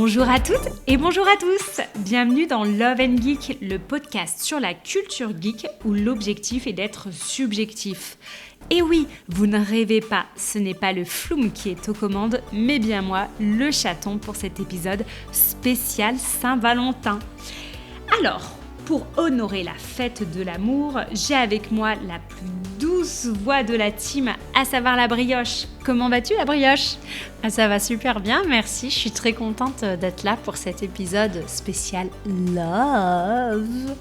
Bonjour à toutes et bonjour à tous. Bienvenue dans Love & Geek, le podcast sur la culture geek où l'objectif est d'être subjectif. Et oui, vous ne rêvez pas, ce n'est pas le Floum qui est aux commandes, mais bien moi, le chaton pour cet épisode spécial Saint-Valentin. Alors, pour honorer la fête de l'amour, j'ai avec moi la plus douce voix de la team, à savoir la brioche. Comment vas-tu, la brioche ? Ça va super bien, merci. Je suis très contente d'être là pour cet épisode spécial Love.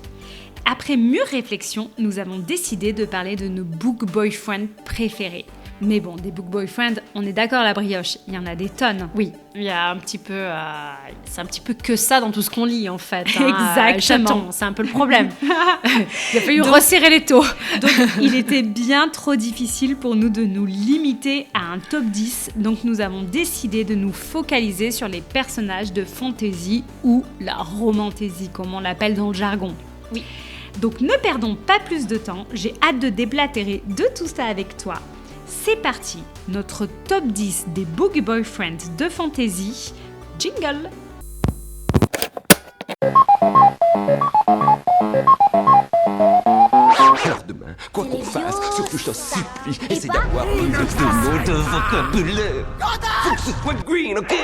Après mûre réflexion, nous avons décidé de parler de nos book boyfriends préférés. Mais bon, des book boyfriends, on est d'accord, la brioche, il y en a des tonnes. Oui, il y a un petit peu, c'est un petit peu que ça dans tout ce qu'on lit en fait. Exactement. Chaton, c'est un peu le problème. Il a fallu resserrer les taux. Donc, il était bien trop difficile pour nous de nous limiter à un top 10. Donc, nous avons décidé de nous focaliser sur les personnages de fantasy ou la romantasy, comme on l'appelle dans le jargon. Oui. Donc, ne perdons pas plus de temps. J'ai hâte de déblatérer de tout ça avec toi. C'est parti, notre top 10 des book boyfriends de fantasy. Jingle! Alors demain, quoi qu'on fasse, surtout je t'en supplie, essaie d'avoir plus de mots de vocabulaire. Faut que ce soit green, ok? 2, 1.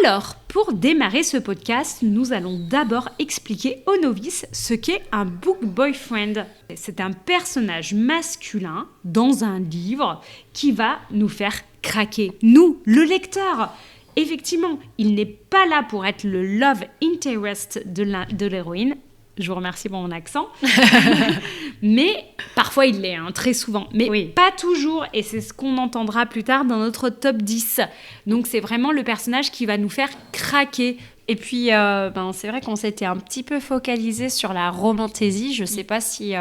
Alors, pour démarrer ce podcast, nous allons d'abord expliquer aux novices ce qu'est un book boyfriend. C'est un personnage masculin dans un livre qui va nous faire craquer. Nous, le lecteur. Effectivement, il n'est pas là pour être le love interest de l'héroïne. Je vous remercie pour mon accent. Mais parfois il l'est, très souvent. Mais oui, pas toujours. Et c'est ce qu'on entendra plus tard dans notre top 10. Donc c'est vraiment le personnage qui va nous faire craquer. Et puis, c'est vrai qu'on s'était un petit peu focalisé sur la romantasy. Je ne sais pas si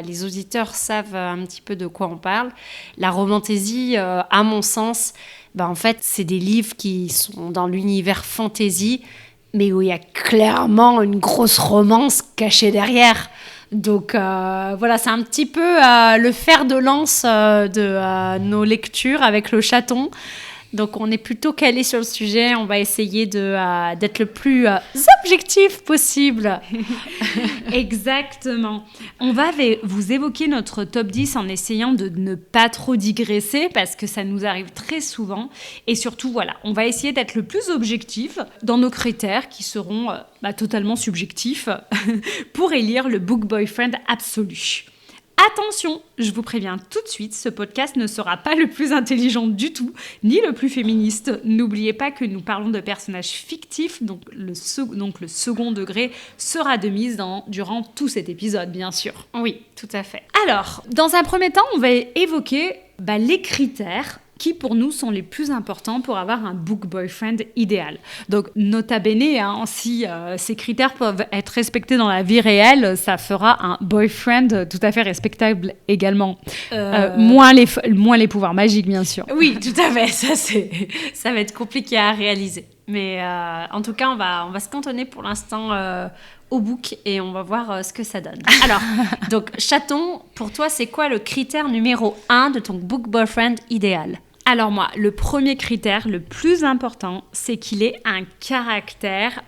les auditeurs savent un petit peu de quoi on parle. La romantasy, à mon sens, en fait, c'est des livres qui sont dans l'univers fantasy, mais où il y a clairement une grosse romance cachée derrière. Donc voilà, c'est un petit peu le fer de lance de nos lectures avec le chaton. Donc on est plutôt calé sur le sujet, on va essayer d'être le plus objectif possible. Exactement. On va vous évoquer notre top 10 en essayant de ne pas trop digresser parce que ça nous arrive très souvent. Et surtout, voilà, on va essayer d'être le plus objectif dans nos critères qui seront totalement subjectifs pour élire le book boyfriend absolu. Attention, je vous préviens tout de suite, ce podcast ne sera pas le plus intelligent du tout, ni le plus féministe. N'oubliez pas que nous parlons de personnages fictifs, donc le second degré sera de mise durant tout cet épisode, bien sûr. Oui, tout à fait. Alors, dans un premier temps, on va évoquer les critères qui pour nous sont les plus importants pour avoir un book boyfriend idéal. Donc nota bene, si ces critères peuvent être respectés dans la vie réelle, ça fera un boyfriend tout à fait respectable également. Moins les pouvoirs magiques, bien sûr. Oui, tout à fait, ça va être compliqué à réaliser. Mais en tout cas, on va se cantonner pour l'instant au book et on va voir ce que ça donne. Alors, donc chaton, pour toi, c'est quoi le critère numéro 1 de ton book boyfriend idéal ? Alors moi, le premier critère, le plus important, c'est qu'il ait un caractère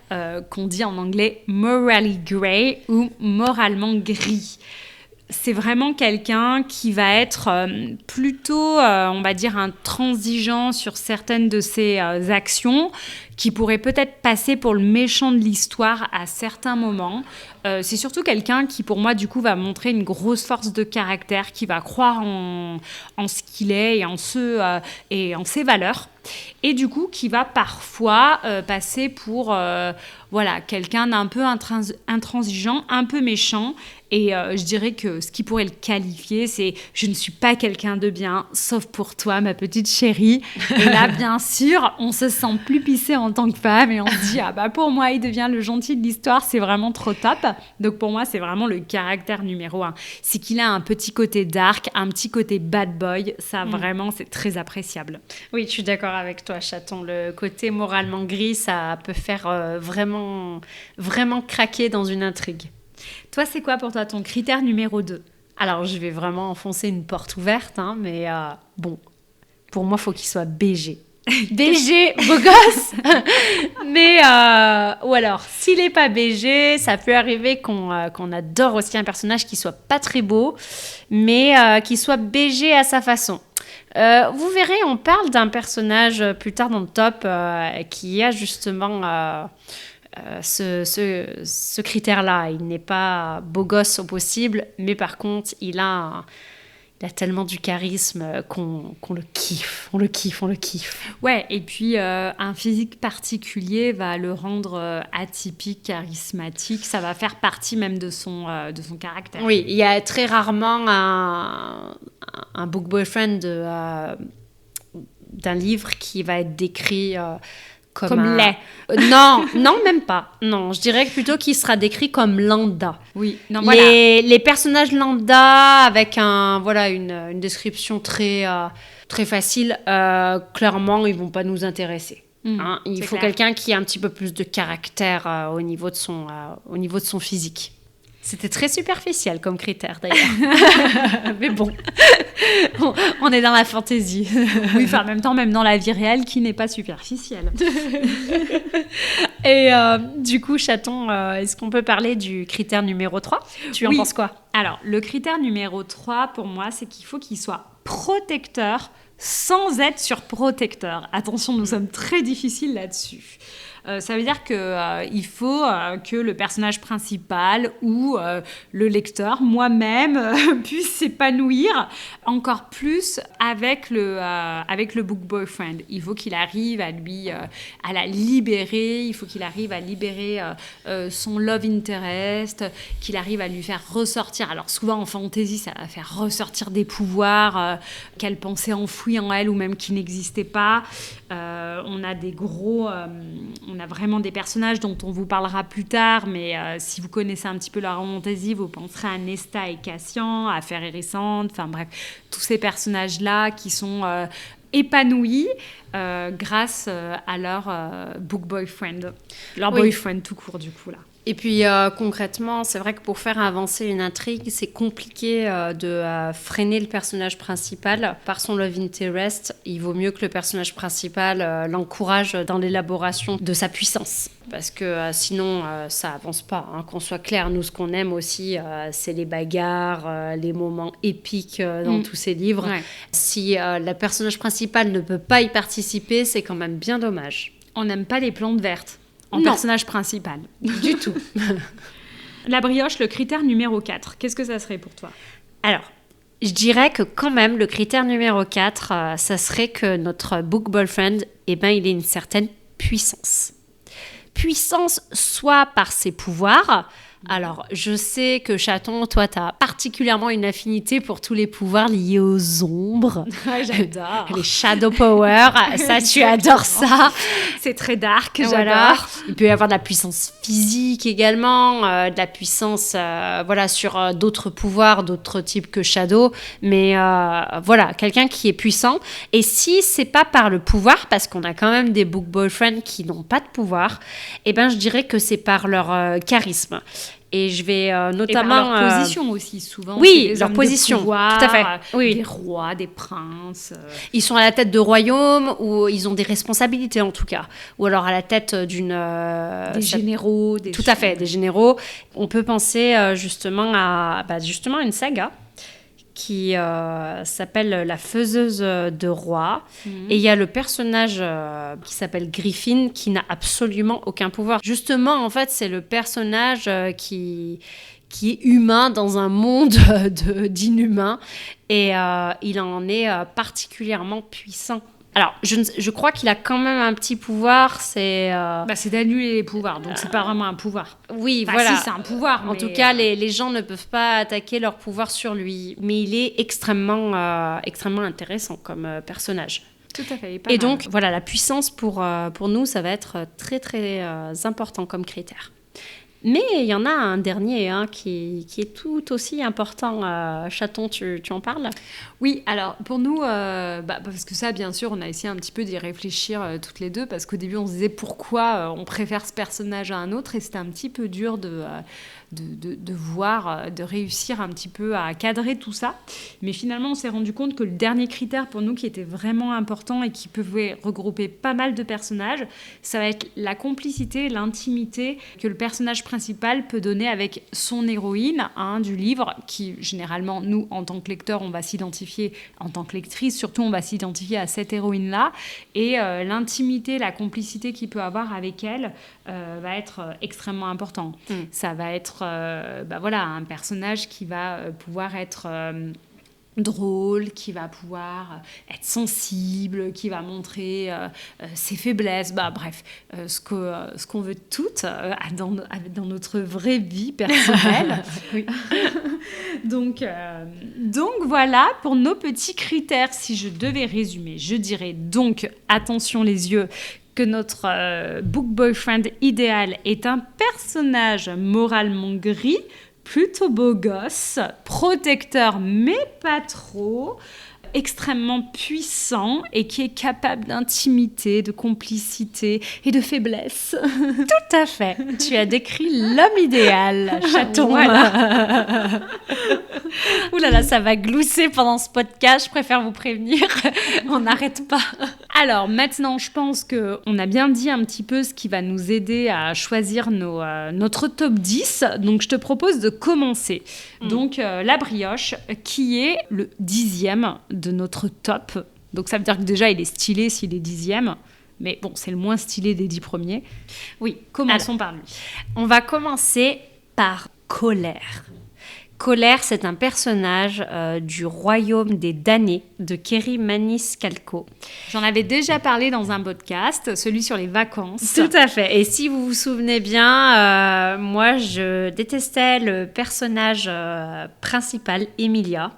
qu'on dit en anglais « morally grey » ou « moralement gris ». C'est vraiment quelqu'un qui va être plutôt, on va dire, intransigeant sur certaines de ses actions, qui pourrait peut-être passer pour le méchant de l'histoire à certains moments. C'est surtout quelqu'un qui, pour moi, du coup, va montrer une grosse force de caractère, qui va croire en ce qu'il est et en ses valeurs. Et du coup, qui va parfois passer pour quelqu'un d'un peu intransigeant, un peu méchant. Et je dirais que ce qui pourrait le qualifier, c'est « je ne suis pas quelqu'un de bien, sauf pour toi, ma petite chérie ». Et là, bien sûr, on se sent plus pissé en tant que femme et on se dit « ah pour moi, il devient le gentil de l'histoire, c'est vraiment trop top ». Donc pour moi, c'est vraiment le caractère numéro 1. C'est qu'il a un petit côté dark, un petit côté bad boy. Ça, vraiment, c'est très appréciable. Oui, je suis d'accord avec toi, chaton. Le côté moralement gris, ça peut faire vraiment, vraiment craquer dans une intrigue. Toi, c'est quoi pour toi ton critère numéro 2 ? Alors, je vais vraiment enfoncer une porte ouverte, mais Pour moi, il faut qu'il soit BG. BG, beau gosse. Mais, ou alors, s'il n'est pas BG, ça peut arriver qu'on adore aussi un personnage qui soit pas très beau, mais qui soit BG à sa façon. Vous verrez, on parle d'un personnage plus tard dans le top qui a justement ce critère-là. Il n'est pas beau gosse au possible, mais par contre, il a tellement du charisme qu'on le kiffe. On le kiffe. Ouais, et puis un physique particulier va le rendre atypique, charismatique. Ça va faire partie même de son caractère. Oui, il y a très rarement un book boyfriend d'un livre qui va être décrit comme laid. Non, même pas. Non, je dirais plutôt qu'il sera décrit comme lambda. Oui, non, voilà. Les personnages lambda avec une description très facile, clairement, ils vont pas nous intéresser. Il faut quelqu'un qui a un petit peu plus de caractère au niveau de son physique. C'était très superficiel comme critère d'ailleurs. Mais bon, on est dans la fantaisie. Oui, en même temps, même dans la vie réelle, qui n'est pas superficielle. Et du coup, chaton, est-ce qu'on peut parler du critère numéro 3 ? Tu en penses quoi ? Alors, le critère numéro 3, pour moi, c'est qu'il faut qu'il soit protecteur sans être surprotecteur. Attention, nous sommes très difficiles là-dessus. Ça veut dire qu'il faut que le personnage principal ou le lecteur, moi-même, puisse s'épanouir encore plus avec le book boyfriend. Il faut qu'il arrive à la libérer, il faut qu'il arrive à libérer son love interest, qu'il arrive à lui faire ressortir. Alors souvent en fantasy, ça va faire ressortir des pouvoirs qu'elle pensait enfouis en elle ou même qui n'existaient pas. On a vraiment des personnages dont on vous parlera plus tard, mais si vous connaissez un petit peu leur fantasy, vous penserez à Nesta et Cassian, à Ferrérissante, enfin bref, tous ces personnages-là qui sont épanouis grâce à leur book boyfriend, leur boyfriend tout court du coup là. Et puis concrètement, c'est vrai que pour faire avancer une intrigue, c'est compliqué de freiner le personnage principal par son love interest. Il vaut mieux que le personnage principal l'encourage dans l'élaboration de sa puissance. Parce que sinon, ça avance pas. Qu'on soit clair, nous, ce qu'on aime aussi, c'est les bagarres, les moments épiques dans tous ces livres. Ouais. Si le personnage principal ne peut pas y participer, c'est quand même bien dommage. On n'aime pas les plantes vertes. Personnage principal. Du tout. La brioche, le critère numéro 4. Qu'est-ce que ça serait pour toi ? Alors, je dirais que quand même, le critère numéro 4, ça serait que notre book boyfriend, il ait une certaine puissance. Puissance soit par ses pouvoirs. Alors, je sais que Chaton, toi, tu as particulièrement une affinité pour tous les pouvoirs liés aux ombres. Ouais, j'adore. Les shadow power, ça, tu adores ça. C'est très dark, j'adore. Voilà. Il peut y avoir de la puissance physique également, de la puissance sur d'autres pouvoirs, d'autres types que shadow. Mais voilà, quelqu'un qui est puissant. Et si c'est pas par le pouvoir, parce qu'on a quand même des book boyfriends qui n'ont pas de pouvoir, je dirais que c'est par leur charisme. Et je vais notamment... Et par leur position aussi, souvent. Oui, leur position, pouvoir, tout à fait. Oui. Des rois, des princes. Ils sont à la tête de royaumes ou ils ont des responsabilités en tout cas. Ou alors à la tête d'une... des généraux. Tout à fait, des généraux. On peut penser justement à une saga qui s'appelle La Faiseuse de Rois. Et il y a le personnage qui s'appelle Griffin qui n'a absolument aucun pouvoir. Justement, en fait, c'est le personnage qui est humain dans un monde d'inhumains. Et il en est particulièrement puissant. Alors, je crois qu'il a quand même un petit pouvoir, c'est d'annuler les pouvoirs, donc c'est pas vraiment un pouvoir. Oui, voilà. Si, c'est un pouvoir. En tout cas, les gens ne peuvent pas attaquer leur pouvoir sur lui, mais il est extrêmement intéressant comme personnage. Tout à fait. Et donc, voilà, la puissance pour nous, ça va être très, très important comme critère. Mais il y en a un dernier qui est tout aussi important. Chaton, tu en parles ? Oui, alors pour nous, parce que ça, bien sûr, on a essayé un petit peu d'y réfléchir toutes les deux, parce qu'au début, on se disait pourquoi on préfère ce personnage à un autre, et c'était un petit peu dur de voir, de réussir un petit peu à cadrer tout ça. Mais finalement, on s'est rendu compte que le dernier critère pour nous qui était vraiment important et qui pouvait regrouper pas mal de personnages, ça va être la complicité, l'intimité que le personnage principal peut donner avec son héroïne du livre, qui généralement, nous, en tant que lecteurs, on va s'identifier, en tant que lectrice, surtout, on va s'identifier à cette héroïne-là. Et l'intimité, la complicité qu'il peut avoir avec elle va être extrêmement important. Ça va être un personnage qui va pouvoir être drôle, qui va pouvoir être sensible, qui va montrer ses faiblesses, bref, ce qu'on veut toutes dans notre vraie vie personnelle. Oui. Donc voilà pour nos petits critères. Si je devais résumer, je dirais donc, attention les yeux, que notre book boyfriend idéal est un personnage moralement gris, plutôt beau gosse, protecteur mais pas trop, extrêmement puissant et qui est capable d'intimité, de complicité et de faiblesse. Tout à fait. Tu as décrit l'homme idéal, chaton. Voilà. Ouh là là, ça va glousser pendant ce podcast, je préfère vous prévenir. On n'arrête pas. Alors maintenant, je pense qu'on a bien dit un petit peu ce qui va nous aider à choisir notre top 10. Donc je te propose de commencer. Donc la brioche, qui est le 10e de notre top. Donc ça veut dire que déjà il est stylé s'il est 10e. Mais bon, c'est le moins stylé des 10 premiers. Oui, commençons par lui. On va commencer par Colère. Colère, c'est un personnage du royaume des damnés de Kerry Maniscalco. J'en avais déjà parlé dans un podcast, celui sur les vacances. Tout à fait. Et si vous vous souvenez bien, moi, je détestais le personnage principal, Emilia.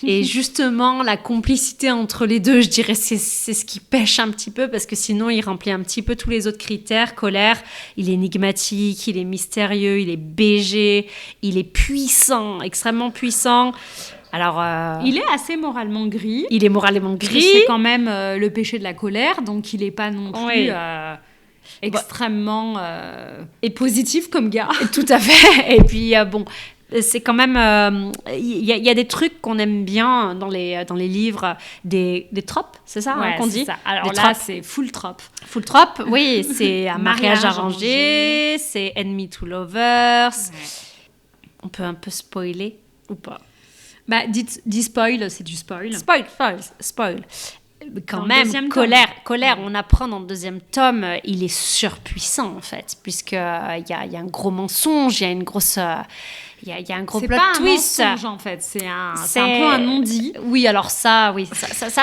Et justement, la complicité entre les deux, je dirais, c'est ce qui pêche un petit peu, parce que sinon, il remplit un petit peu tous les autres critères. Colère, il est énigmatique, il est mystérieux, il est BG, il est puissant, extrêmement puissant. Alors, il est assez moralement gris. Il est moralement gris. C'est quand même le péché de la colère, donc il n'est pas non plus extrêmement et positif comme gars. Tout à fait. Et puis, c'est quand même... Il y a des trucs qu'on aime bien dans les livres, des tropes, c'est ça qu'on dit ça. Alors des là, tropes. c'est full trope. Full trope, oui, c'est un mariage arrangé, c'est enemy to lovers. Ouais. On peut un peu spoiler ou pas? Dis spoil, c'est du spoil. Spoil. Quand même, colère, on apprend dans le deuxième tome, il est surpuissant en fait, puisqu'il y a un gros mensonge, il y a une grosse... Il y a un gros plot twist. C'est pas un mensonge en fait, c'est un peu un non-dit. Oui, alors ça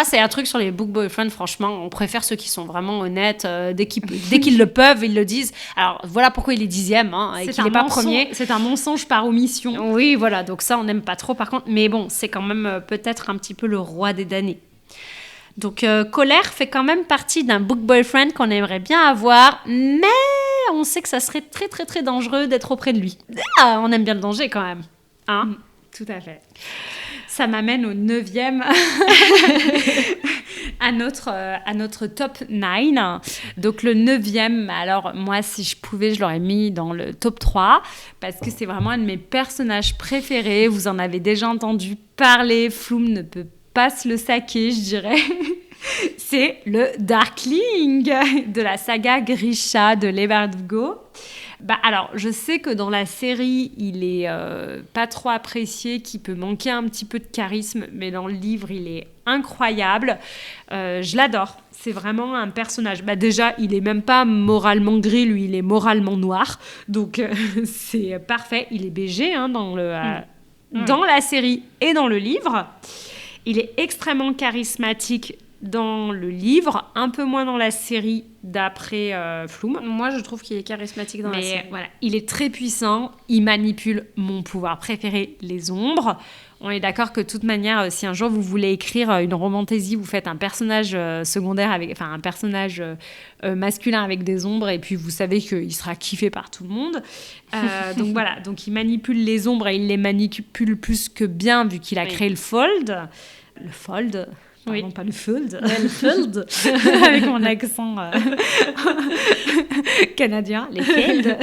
c'est un truc sur les book boyfriends, franchement, on préfère ceux qui sont vraiment honnêtes, dès qu'ils le peuvent, ils le disent. Alors voilà pourquoi il est 10e, et qu'il n'est pas premier. C'est un mensonge par omission. Oui, voilà, donc ça on n'aime pas trop par contre, mais bon, c'est quand même peut-être un petit peu le roi des damnés. Donc, Colère fait quand même partie d'un book boyfriend qu'on aimerait bien avoir, mais on sait que ça serait très, très, très dangereux d'être auprès de lui. Ah, on aime bien le danger quand même. Tout à fait. Ça m'amène au 9e, à notre top 9. Donc, le 9e, alors moi, si je pouvais, je l'aurais mis dans le top 3, parce que c'est vraiment un de mes personnages préférés. Vous en avez déjà entendu parler. Flume ne peut pas se le saquer, je dirais. C'est le Darkling de la saga Grisha de Leigh Bardugo. Alors, je sais que dans la série, il est pas trop apprécié, qu'il peut manquer un petit peu de charisme, mais dans le livre, il est incroyable. Je l'adore. C'est vraiment un personnage. Déjà, il est même pas moralement gris, lui, il est moralement noir. Donc, c'est parfait. Il est BG dans la série et dans le livre. Il est extrêmement charismatique dans le livre, un peu moins dans la série d'après Flume. Moi, je trouve qu'il est charismatique dans la série. Mais voilà, il est très puissant, il manipule mon pouvoir préféré, les ombres. On est d'accord que de toute manière, si un jour vous voulez écrire une romantaisie, vous faites un personnage secondaire, un personnage masculin avec des ombres, et puis vous savez qu'il sera kiffé par tout le monde. Donc voilà, donc il manipule les ombres et il les manipule plus que bien, vu qu'il a créé le Fold. Le Fold, pardon, pas le Fold. Ouais, le Fold. Avec mon accent canadien, les Fold.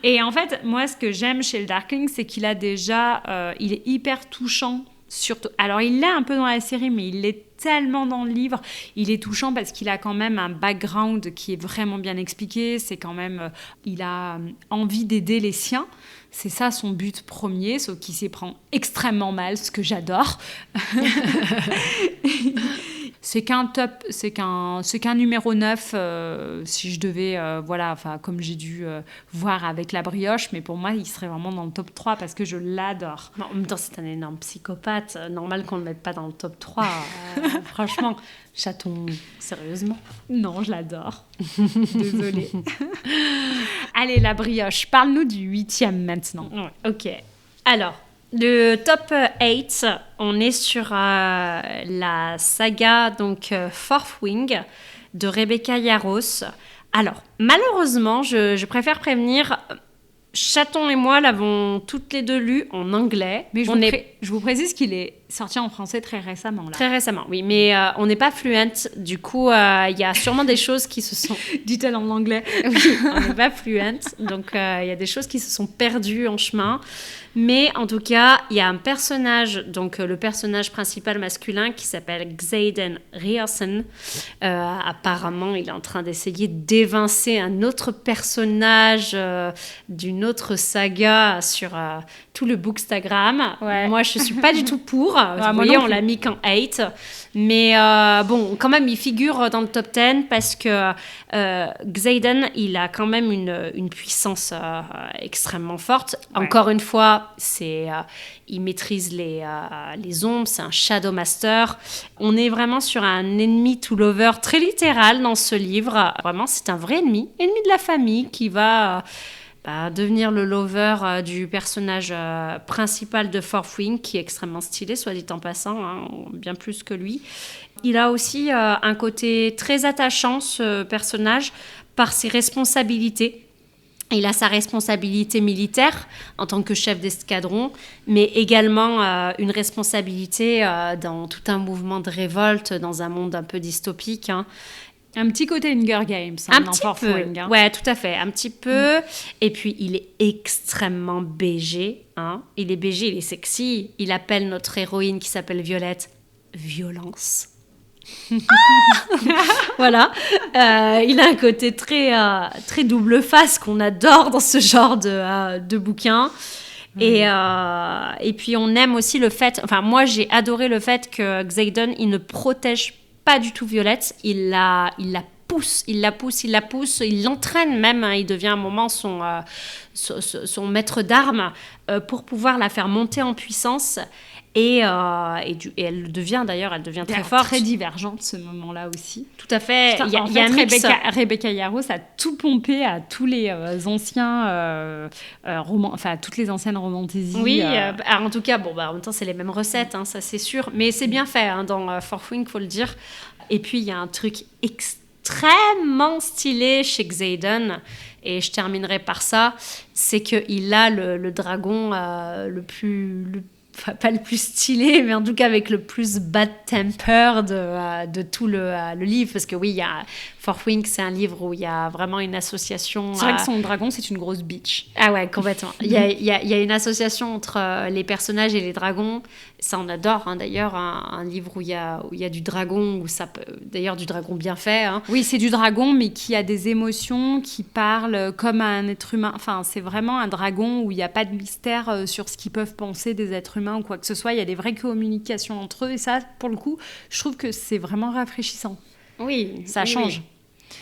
Et en fait, moi, ce que j'aime chez le Darkling, c'est qu'il a déjà... il est hyper touchant, surtout... Alors, il l'est un peu dans la série, mais il l'est tellement dans le livre. Il est touchant parce qu'il a quand même un background qui est vraiment bien expliqué. C'est quand même... il a envie d'aider les siens. C'est ça son but premier, sauf qu'il s'y prend extrêmement mal, ce que j'adore. C'est qu'un numéro 9, si je devais, comme j'ai dû voir avec la brioche, mais pour moi, il serait vraiment dans le top 3 parce que je l'adore. En même temps, c'est un énorme psychopathe. Normal qu'on ne le mette pas dans le top 3. Franchement, chaton, sérieusement. Non, je l'adore. Désolée. Allez, la brioche, parle-nous du 8e maintenant. Ouais. Ok. Alors, le top 8, on est sur la saga donc Fourth Wing de Rebecca Yarros. Alors, malheureusement, je préfère prévenir, Chaton et moi l'avons toutes les deux lu en anglais. Mais je vous précise qu'il est sorti en français très récemment. Là. Très récemment, oui. Mais on n'est pas fluent. Du coup, il y a sûrement des choses qui se sont... Dit-elle en anglais. Oui, on n'est pas fluent. Donc, il y a des choses qui se sont perdues en chemin. Mais en tout cas, il y a un personnage, donc le personnage principal masculin qui s'appelle Xaden Ryerson. Apparemment, il est en train d'essayer d'évincer un autre personnage d'une autre saga sur tout le Bookstagram. Ouais. Moi, je ne suis pas du tout pour. Vous voyez, on l'a mis qu'en 8. Mais bon, quand même, il figure dans le top 10 parce que Xaden, il a quand même une puissance extrêmement forte. Ouais. Encore une fois, il maîtrise les ombres, c'est un Shadow Master. On est vraiment sur un ennemi to lover très littéral dans ce livre. Vraiment, c'est un vrai ennemi de la famille qui va... devenir le lover du personnage principal de Fourth Wing, qui est extrêmement stylé, soit dit en passant, hein, bien plus que lui. Il a aussi un côté très attachant, ce personnage, par ses responsabilités. Il a sa responsabilité militaire en tant que chef d'escadron, mais également une responsabilité dans tout un mouvement de révolte dans un monde un peu dystopique, hein. Un petit côté Hunger Games, un petit peu. Wing, hein. Ouais, tout à fait, un petit peu. Et puis, il est extrêmement BG. Hein. Il est BG, il est sexy. Il appelle notre héroïne qui s'appelle Violette Violence. Voilà. Il a un côté très double face qu'on adore dans ce genre de bouquin. Et puis, on aime aussi le fait... Enfin, moi, j'ai adoré le fait que Xaden, il ne protège pas du tout Violette, il la pousse, il l'entraîne même, hein, il devient à un moment son maître d'armes pour pouvoir la faire monter en puissance. Et elle devient très forte. Très divergente ce moment-là aussi. Tout à fait. Il y a un mix. Rebecca Yarros a tout pompé à tous les anciens romans, enfin toutes les anciennes romantaisies. Oui, en tout cas, en même temps c'est les mêmes recettes, hein, ça c'est sûr. Mais c'est bien fait hein, dans Fourth Wing, faut le dire. Et puis il y a un truc extrêmement stylé chez Xaden. Et je terminerai par ça, c'est qu'il a le dragon pas le plus stylé, mais en tout cas avec le plus bad-tempered de tout le livre. Parce que oui, il y a Fourth Wing, c'est un livre où il y a vraiment une association... C'est vrai que son dragon, c'est une grosse bitch. Ah ouais, complètement. Il y a une association entre les personnages et les dragons. Ça, on adore, hein, d'ailleurs, un livre où il y a du dragon, d'ailleurs du dragon bien fait. Hein. Oui, c'est du dragon, mais qui a des émotions, qui parle comme un être humain. Enfin, c'est vraiment un dragon où il n'y a pas de mystère sur ce qu'ils peuvent penser des êtres humains ou quoi que ce soit. Il y a des vraies communications entre eux. Et ça, pour le coup, je trouve que c'est vraiment rafraîchissant. Oui, ça change. Oui.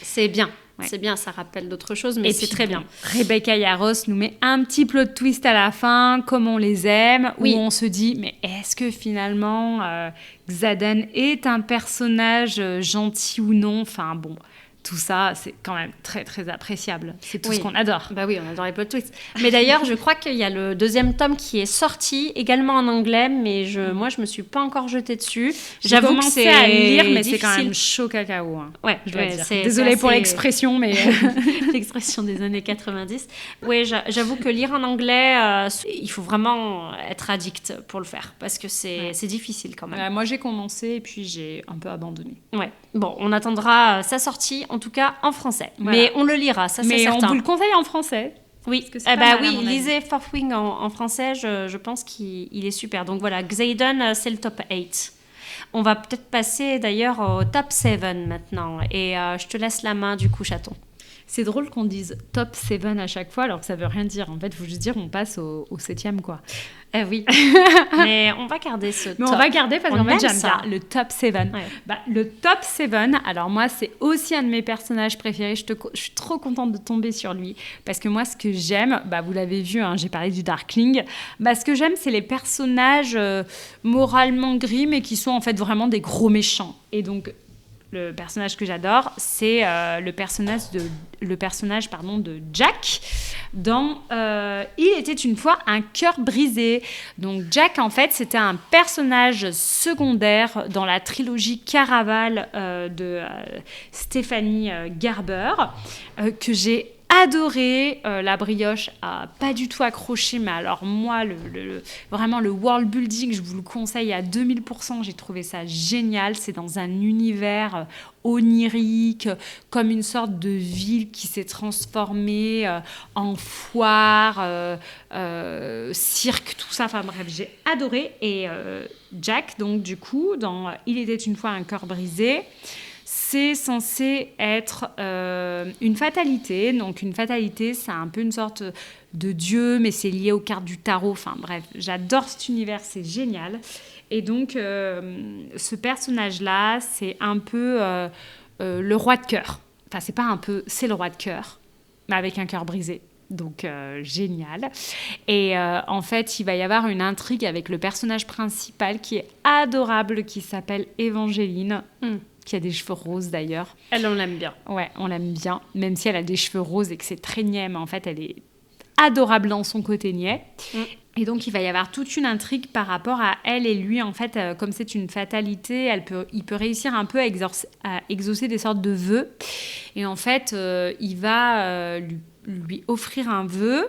C'est bien. Ouais. C'est bien, ça rappelle d'autres choses, mais c'est très bien. Rebecca Yarros nous met un petit plot twist à la fin, comme on les aime, où on se dit, mais est-ce que finalement Xaden est un personnage gentil ou non? Enfin bon, tout ça, c'est quand même très très appréciable. C'est tout ce qu'on adore. Bah oui, on adore les plot twists. Mais d'ailleurs, je crois qu'il y a le 2e tome qui est sorti, également en anglais, mais moi, je me suis pas encore jetée dessus. J'ai commencé à lire, mais c'est quand même chaud cacao. Hein, ouais, je dois dire. Désolée pour l'expression, mais... l'expression des années 90. Oui, j'avoue que lire en anglais, il faut vraiment être addict pour le faire, parce que c'est difficile quand même. Moi, j'ai commencé et puis j'ai un peu abandonné. Ouais. Bon, on attendra sa sortie, en tout cas en français. Voilà. Mais on le lira, ça c'est certain. Mais on vous le conseille en français. Oui, lisez Fourth Wing en français, je pense qu'il est super. Donc voilà, Xaden, c'est le top 8. On va peut-être passer d'ailleurs au top 7 maintenant. Et je te laisse la main du coup, chaton. C'est drôle qu'on dise top 7 à chaque fois, alors que ça veut rien dire. En fait, il faut juste dire on passe au 7e, quoi. Oui. Mais on va garder ce top. Mais on va garder parce qu'en fait, j'aime bien le top 7. Ouais. Le top 7, alors moi, c'est aussi un de mes personnages préférés. Je suis trop contente de tomber sur lui. Parce que moi, ce que j'aime, vous l'avez vu, hein, j'ai parlé du Darkling. Ce que j'aime, c'est les personnages moralement gris, mais qui sont en fait vraiment des gros méchants. Et donc... Le personnage que j'adore, c'est le personnage de Jack dans Il était une fois un cœur brisé. Donc Jack, en fait, c'était un personnage secondaire dans la trilogie Caraval de Stéphanie Garber que j'ai adoré. La brioche a pas du tout accroché, mais alors moi, vraiment le world building, je vous le conseille à 2000%. J'ai trouvé ça génial. C'est dans un univers onirique, comme une sorte de ville qui s'est transformée en foire, cirque, tout ça. Enfin bref, j'ai adoré. Et Jack, donc du coup, dans Il était une fois un cœur brisé, c'est censé être une fatalité. Donc une fatalité, c'est un peu une sorte de dieu, mais c'est lié aux cartes du tarot. Enfin bref, j'adore cet univers, c'est génial. Et donc ce personnage-là, c'est un peu le roi de cœur. Enfin, c'est pas un peu, c'est le roi de cœur, mais avec un cœur brisé. Donc génial. Et en fait, il va y avoir une intrigue avec le personnage principal qui est adorable, qui s'appelle Évangéline. Qui a des cheveux roses d'ailleurs. Elle, on l'aime bien. Ouais, on l'aime bien. Même si elle a des cheveux roses et que c'est très niais, mais en fait, elle est adorable dans son côté niais. Et donc, il va y avoir toute une intrigue par rapport à elle et lui. En fait, comme c'est une fatalité, il peut réussir un peu à exaucer des sortes de vœux. Et en fait, il va lui offrir un vœu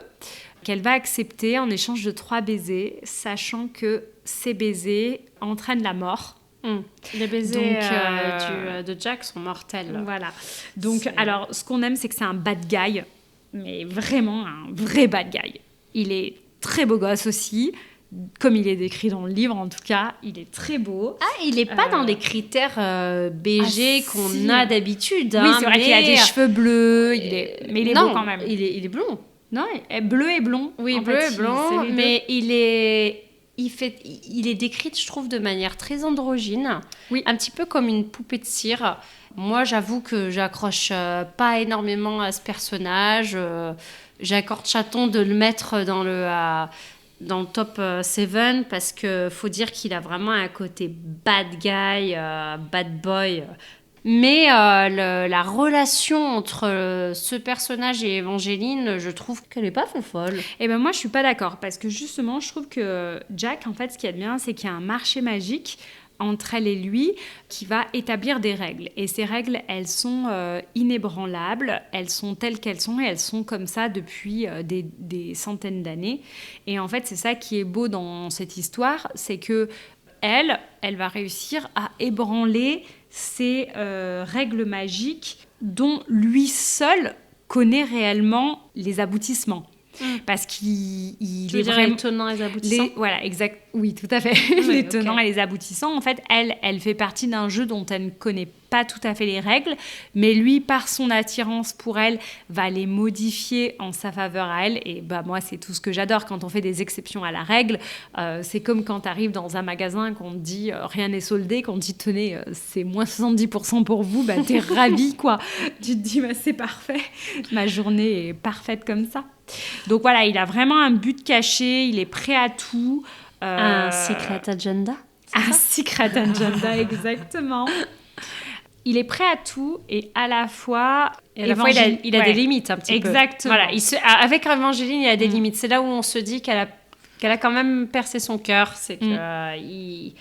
qu'elle va accepter en échange de 3 baisers, sachant que ces baisers entraînent la mort. Les baisers de Jack sont mortels. Voilà. Donc, alors, ce qu'on aime, c'est que c'est un bad guy, mais vraiment un vrai bad guy. Il est très beau gosse aussi, comme il est décrit dans le livre, en tout cas, il est très beau. Ah, il n'est pas dans les critères BG qu'on a d'habitude. Oui, c'est vrai qu'il a des cheveux bleus, mais il est beau quand même. Il est blond. Non, bleu et blond. Oui, bleu et blond, mais il est décrit, je trouve, de manière très androgyne, un petit peu comme une poupée de cire. Moi, j'avoue que j'accroche pas énormément à ce personnage. J'accorde chaton de le mettre dans le top 7 parce que faut dire qu'il a vraiment un côté bad guy, bad boy. Mais la relation entre ce personnage et Évangéline, je trouve qu'elle n'est pas folle. Et ben moi, je suis pas d'accord parce que justement, je trouve que Jack, en fait, ce qu'il y a de bien, c'est qu'il y a un marché magique entre elle et lui qui va établir des règles. Et ces règles, elles sont inébranlables, elles sont telles qu'elles sont et elles sont comme ça depuis des centaines d'années. Et en fait, c'est ça qui est beau dans cette histoire, c'est que elle va réussir à ébranler ces règles magiques dont lui seul connaît réellement les aboutissements. Parce qu'il Tu veux dire les tenants et les aboutissants. Voilà, exact. Oui, tout à fait. Les tenants et les aboutissants. En fait, elle fait partie d'un jeu dont elle ne connaît pas tout à fait les règles, mais lui, par son attirance pour elle, va les modifier en sa faveur à elle. Et moi, c'est tout ce que j'adore quand on fait des exceptions à la règle. C'est comme quand tu arrives dans un magasin, qu'on te dit rien n'est soldé, qu'on te dit tenez, c'est moins 70% pour vous, t'es ravi, quoi. Tu te dis c'est parfait, ma journée est parfaite comme ça. Donc voilà, il a vraiment un but caché, il est prêt à tout. Un secret agenda. Un secret agenda, exactement. Il est prêt à tout et à la fois... Et à la fois, il a des limites un petit peu. Exactement. Voilà, avec Evangeline, il a des limites. C'est là où on se dit qu'elle a quand même percé son cœur. C'est qu'il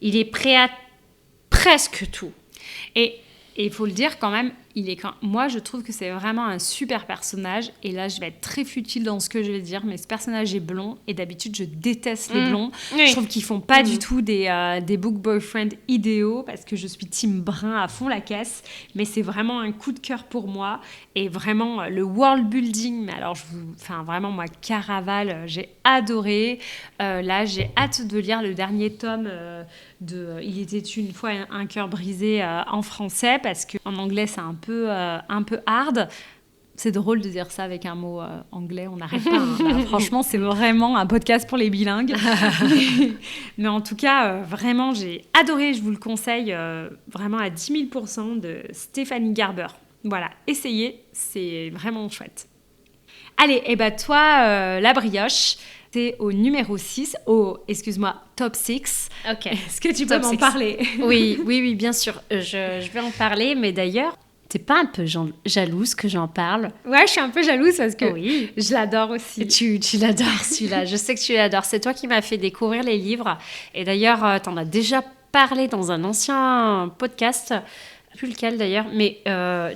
il est prêt à presque tout. Et il faut le dire quand même, moi je trouve que c'est vraiment un super personnage. Et là, je vais être très futile dans ce que je vais dire, mais ce personnage est blond. Et d'habitude, je déteste les blonds. Oui. Je trouve qu'ils font pas du tout des book boyfriend idéaux, parce que je suis team brun à fond la caisse. Mais c'est vraiment un coup de cœur pour moi. Et vraiment, le world building, mais alors vraiment, moi, Caraval, j'ai adoré. Là, j'ai hâte de lire le dernier tome de Il était une fois un cœur brisé en français, parce qu'en anglais, c'est un peu hard. C'est drôle de dire ça avec un mot anglais, on n'arrête pas. Là, franchement, c'est vraiment un podcast pour les bilingues. mais en tout cas, vraiment, j'ai adoré, je vous le conseille, vraiment à 10 000% de Stéphanie Garber. Voilà, essayez, c'est vraiment chouette. Allez, toi, la brioche, c'est au numéro 6, top 6. Ok. Est-ce que tu peux m'en parler? Oui, bien sûr. Je vais en parler, mais d'ailleurs, t'es pas un peu jalouse que j'en parle? Ouais, je suis un peu jalouse parce que je l'adore aussi. Tu l'adores, celui-là. Je sais que tu l'adores. C'est toi qui m'as fait découvrir les livres. Et d'ailleurs, t'en as déjà parlé dans un ancien podcast, plus lequel d'ailleurs, mais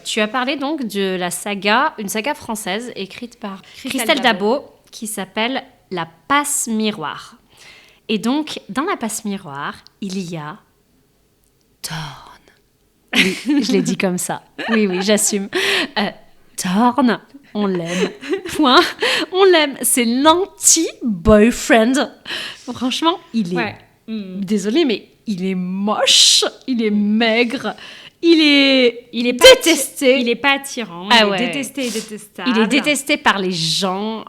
tu as parlé donc de la saga, une saga française écrite par Christelle Dabo, qui s'appelle La Passe Miroir. Et donc, dans La Passe Miroir, il y a Thorne. Oui, je l'ai dit comme ça. Oui, j'assume. Thorne, on l'aime. Point. On l'aime. C'est l'anti-boyfriend. Franchement, il est... Désolée, mais il est moche. Il est maigre. Il est détesté. Il est pas attirant. Il est détesté et détestable. Il est détesté par les gens.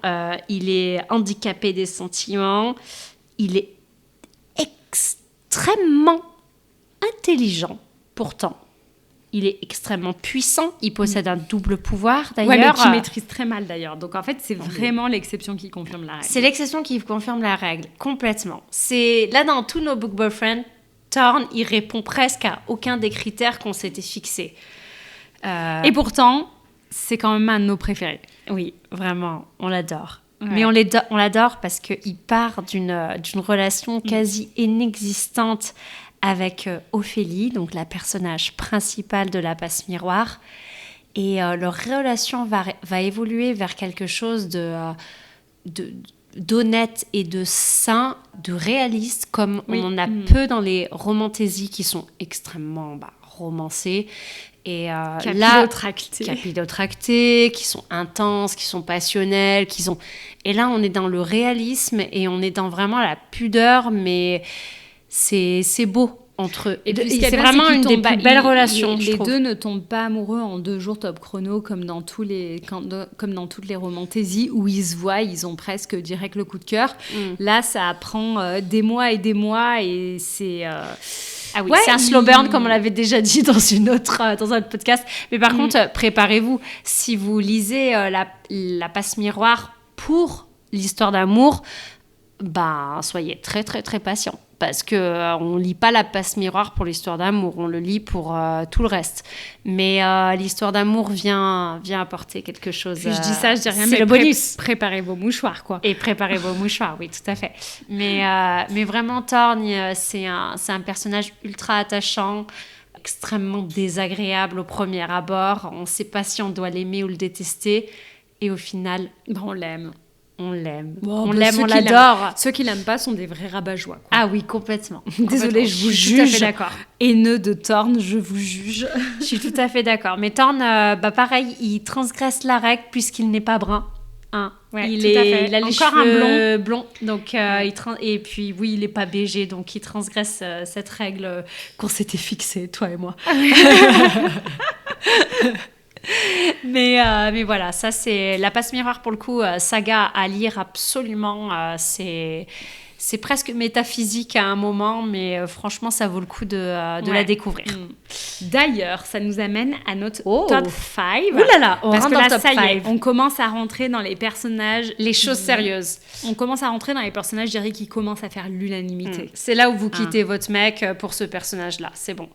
Il est handicapé des sentiments. Il est extrêmement intelligent, pourtant. Il est extrêmement puissant. Il possède un double pouvoir, d'ailleurs. Ouais, mais qui maîtrise très mal, d'ailleurs. Donc, en fait, c'est vraiment l'exception qui confirme la règle. C'est l'exception qui confirme la règle, complètement. C'est là, dans tous nos book boyfriends, Thorne, il répond presque à aucun des critères qu'on s'était fixés. Et pourtant, c'est quand même un de nos préférés. Oui, vraiment, on l'adore. Ouais. Mais on l'adore parce qu'il part d'une relation quasi inexistante avec Ophélie, donc la personnage principale de La Passe Miroir. Et leur relation va évoluer vers quelque chose d'honnête et de sain, de réaliste, comme on en a peu dans les romantaisies qui sont extrêmement romancées. Et capillotractées, qui sont intenses, qui sont passionnelles, Et là, on est dans le réalisme et on est dans vraiment la pudeur, mais c'est beau entre eux. Et c'est vraiment une des plus belles relations, je trouve. Les deux ne tombent pas amoureux en 2 jours top chrono, comme dans toutes les romantaisies où ils se voient, ils ont presque direct le coup de cœur. Là, ça prend des mois et des mois et c'est... c'est un slow burn, comme on l'avait déjà dit dans un autre podcast. Mais par contre, préparez-vous. Si vous lisez la Passe Miroir pour l'histoire d'amour, soyez très, très, très patient. Parce qu'on ne lit pas La Passe Miroir pour l'histoire d'amour. On le lit pour tout le reste. Mais l'histoire d'amour vient apporter quelque chose. Puis je dis ça, je dis rien, c'est mais le bonus. Préparez vos mouchoirs, quoi. Et préparez vos mouchoirs, oui, tout à fait. Mais vraiment, Thorne, c'est un personnage ultra attachant, extrêmement désagréable au premier abord. On ne sait pas si on doit l'aimer ou le détester. Et au final, on l'aime. On l'aime. Bon, on l'adore. Ceux qui l'aiment pas sont des vrais rabat-joie, quoi. Ah oui, complètement. Désolée, je vous juge. Je suis tout à fait d'accord. Haineux de Thorne, je vous juge. Je suis tout à fait d'accord. Mais Thorne, pareil, il transgresse la règle puisqu'il n'est pas brun. Hein. Ouais, Il tout à fait. a les Encore un cheveux blonds, donc et puis oui, il est pas BG, donc il transgresse cette règle qu'on s'était fixée, toi et moi. Mais voilà, ça c'est la passe miroir pour le coup, saga à lire absolument. C'est presque métaphysique à un moment, mais franchement, ça vaut le coup de la découvrir. D'ailleurs, ça nous amène à notre top 5. Ouh là là, on Parce rentre que dans là, le top ça y est, 5. on commence à rentrer dans les personnages. Les choses sérieuses. On commence à rentrer dans les personnages, je dirais, qui commencent à faire l'unanimité. C'est là où vous quittez votre mec pour ce personnage-là. C'est bon.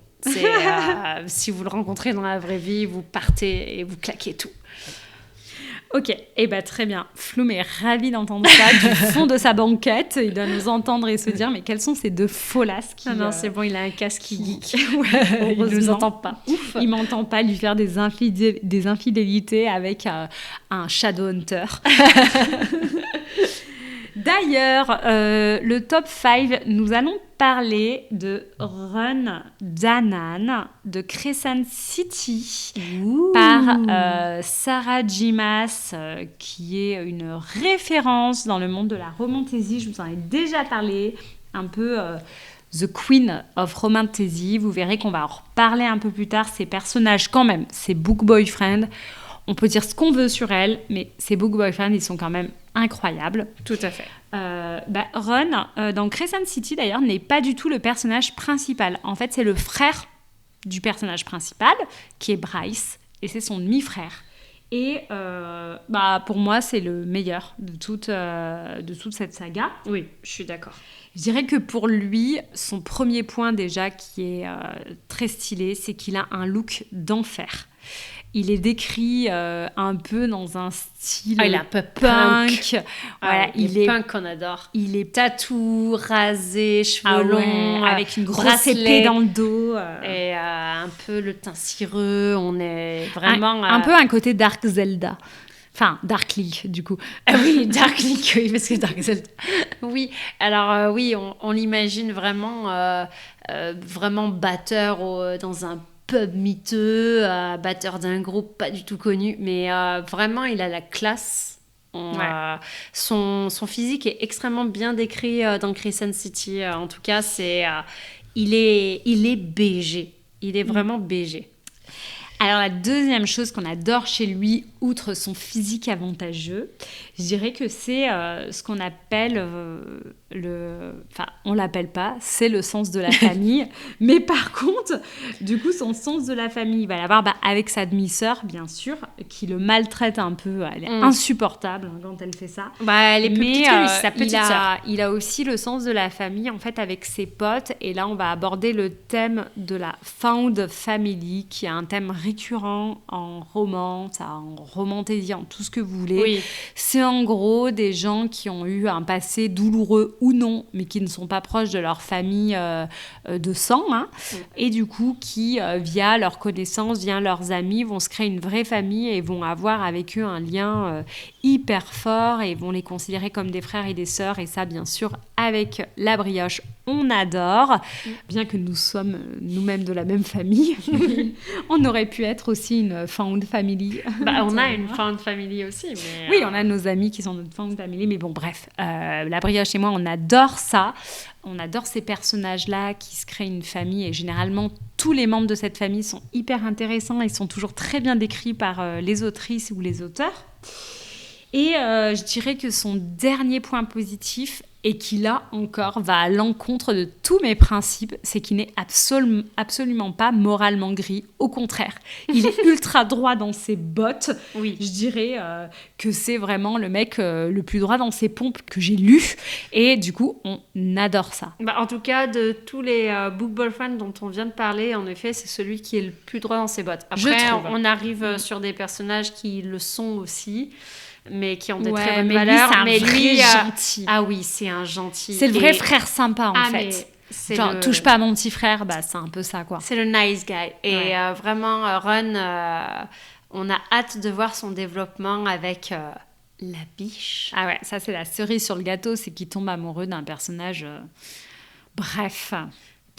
Si vous le rencontrez dans la vraie vie, vous partez et vous claquez tout. Ok, très bien. Floum est ravi d'entendre ça du fond de sa banquette. Il doit nous entendre et se dire, mais quels sont ces deux folasses qui... Non, c'est bon, il a un casque qui geek. Ouais, il ne nous entend pas. Ouf. Il m'entend pas lui faire des infidélités avec un Shadowhunter. D'ailleurs, le top 5, nous allons parler de Run Danan de Crescent City par Sarah J. Maas, qui est une référence dans le monde de la romantasy. Je vous en ai déjà parlé, un peu The Queen of Romantasy. Vous verrez qu'on va en reparler un peu plus tard. Ces personnages, quand même, ces book boyfriend. On peut dire ce qu'on veut sur elle, mais ces book boyfriend, ils sont quand même incroyables. Tout à fait. Ron, dans Crescent City d'ailleurs, n'est pas du tout le personnage principal. En fait, c'est le frère du personnage principal, qui est Bryce, et c'est son demi-frère. Et pour moi, c'est le meilleur de toute cette saga. Oui, je suis d'accord. Je dirais que pour lui, son premier point déjà qui est très stylé, c'est qu'il a un look d'enfer. Il est décrit un peu dans un style il est un peu punk. Voilà, il est punk qu'on adore. Il est tatou, rasé, cheveux longs, avec une grosse épée dans le dos. Et un peu le teint cireux. On est vraiment... Un peu un côté Dark Zelda. Enfin, Dark Link, du coup. Oui, Dark Link, oui, parce que Dark Zelda... Oui, alors oui, on l'imagine vraiment, vraiment batteur dans un pub miteux, batteur d'un groupe pas du tout connu, mais vraiment il a la classe. Son physique est extrêmement bien décrit dans Crescent City. En tout cas, il est BG. Il est vraiment BG. Alors la deuxième chose qu'on adore chez lui, outre son physique avantageux, je dirais que c'est ce qu'on appelle enfin on l'appelle pas, c'est le sens de la famille. Mais par contre, du coup son sens de la famille, il va l'avoir avec sa demi-sœur bien sûr, qui le maltraite un peu, elle est insupportable quand elle fait ça. Elle est plus petite que lui, c'est sa petite sœur. Il a aussi le sens de la famille en fait avec ses potes, et là on va aborder le thème de la found family, qui est un thème récurrent en romance, en romantasy, en tout ce que vous voulez. Oui. C'est en gros des gens qui ont eu un passé douloureux ou non, mais qui ne sont pas proches de leur famille de sang, et du coup qui, via leurs connaissances, via leurs amis, vont se créer une vraie famille et vont avoir avec eux un lien hyper fort et vont les considérer comme des frères et des sœurs, et ça bien sûr avec la brioche on adore, bien que nous sommes nous-mêmes de la même famille. On aurait pu être aussi une found family. On a une found family aussi. Mais Oui, on a nos amis qui sont notre found family, mais bon, bref. La brioche et moi, on adore ça. On adore ces personnages-là qui se créent une famille, et généralement, tous les membres de cette famille sont hyper intéressants et sont toujours très bien décrits par les autrices ou les auteurs. Et je dirais que son dernier point positif, et qui là encore va à l'encontre de tous mes principes, c'est qu'il n'est absolument pas moralement gris. Au contraire, il est ultra droit dans ses bottes. Oui. Je dirais que c'est vraiment le mec le plus droit dans ses pompes que j'ai lu, et du coup on adore ça. En tout cas, de tous les book boyfriend dont on vient de parler, en effet, c'est celui qui est le plus droit dans ses bottes. Après, on arrive sur des personnages qui le sont aussi, mais qui ont des très bonnes valeurs. Lui, c'est un vrai gentil. Ah oui, c'est un gentil. C'est le vrai frère sympa, en fait. Genre, touche pas à mon petit frère, c'est un peu ça, quoi. C'est le nice guy. Et vraiment, Ron, on a hâte de voir son développement avec la biche. Ah ouais, ça, c'est la cerise sur le gâteau, c'est qu'il tombe amoureux d'un personnage... Bref...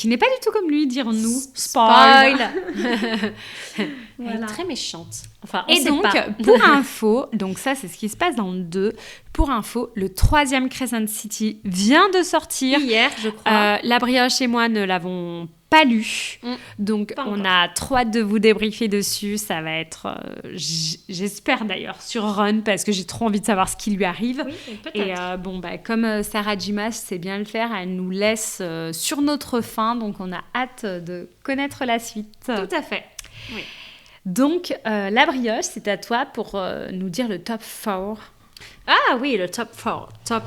qui n'est pas du tout comme lui, dirons-nous. Spoil. Elle Voilà. est très méchante. Enfin, on Et sait donc, pas. pour info, donc ça c'est ce qui se passe dans le 2. Pour info, le 3e Crescent City vient de sortir. Hier, je crois. La Brioche et moi ne l'avons pas lu. Donc Pas on encore. a trop hâte de vous débriefer dessus. Ça va être, j'espère d'ailleurs, sur Ron parce que j'ai trop envie de savoir ce qui lui arrive. Oui, peut-être. Et comme Sarah J. Maas sait bien le faire, elle nous laisse sur notre faim. Donc on a hâte de connaître la suite. Tout à fait. Oui. Donc la Brioche, c'est à toi pour nous dire le top 4. Ah oui, le top 4. Top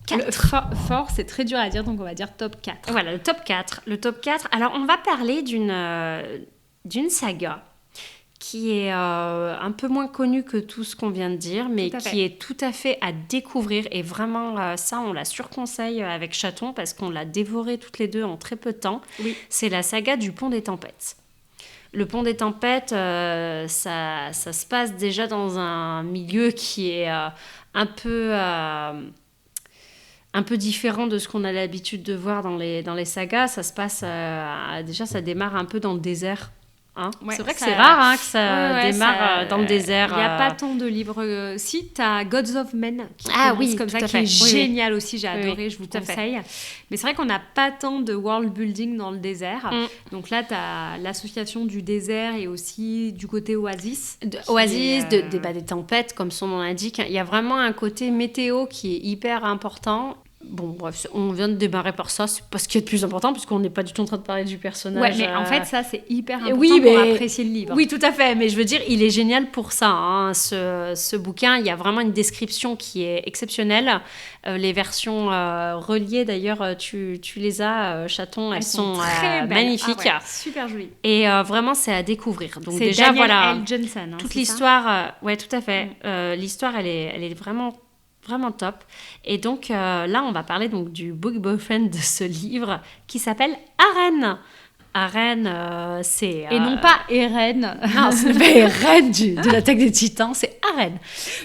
4. Le fort, c'est très dur à dire, donc on va dire top 4. Voilà, le top 4. Le top 4. Alors, on va parler d'une saga qui est un peu moins connue que tout ce qu'on vient de dire, mais Tout à fait. qui est tout à fait à découvrir. Et vraiment, ça, on la surconseille avec Chaton parce qu'on l'a dévoré toutes les deux en très peu de temps. Oui. C'est la saga du Pont des Tempêtes. Le Pont des Tempêtes, ça se passe déjà dans un milieu qui est un peu différent de ce qu'on a l'habitude de voir dans les sagas. Ça se passe, déjà ça démarre un peu dans le désert. Hein. Ouais, c'est vrai que ça- c'est rare que ça Ouais, démarre ça- dans le désert. Il n'y a pas tant de livres. Si, tu as Gods of Men qui Ah commence oui, comme ça, tout à qui fait. est Oui, oui. génial aussi. J'ai adoré, Oui, je vous tout à fait. conseille. Mais c'est vrai qu'on n'a pas tant de world building dans le désert. Donc là, tu as l'association du désert et aussi du côté Oasis. Oasis, qui est, des tempêtes, comme son nom l'indique. Il y a vraiment un côté météo qui est hyper important. Bon, bref, on vient de démarrer par ça, c'est pas ce qui est le plus important, puisqu'on n'est pas du tout en train de parler du personnage. Ouais, mais en fait, ça, c'est hyper important oui, pour mais- apprécier le livre. Oui, tout à fait, mais je veux dire, il est génial pour ça, hein, ce bouquin. Il y a vraiment une description qui est exceptionnelle. Les versions reliées, d'ailleurs, tu les as, Chaton, elles sont très belles. magnifiques. Ah ouais, super jolies. Et vraiment, c'est à découvrir. Donc C'est déjà, Daniel voilà, L. Johnson. hein, toute c'est ça l'histoire, ouais, tout à fait. L'histoire, elle est vraiment top. Et donc là, on va parler donc du book boyfriend de ce livre qui s'appelle Arène. Arène, c'est... Et non pas Eren. Non, c'est pas Eren de l'attaque des titans, c'est Arène.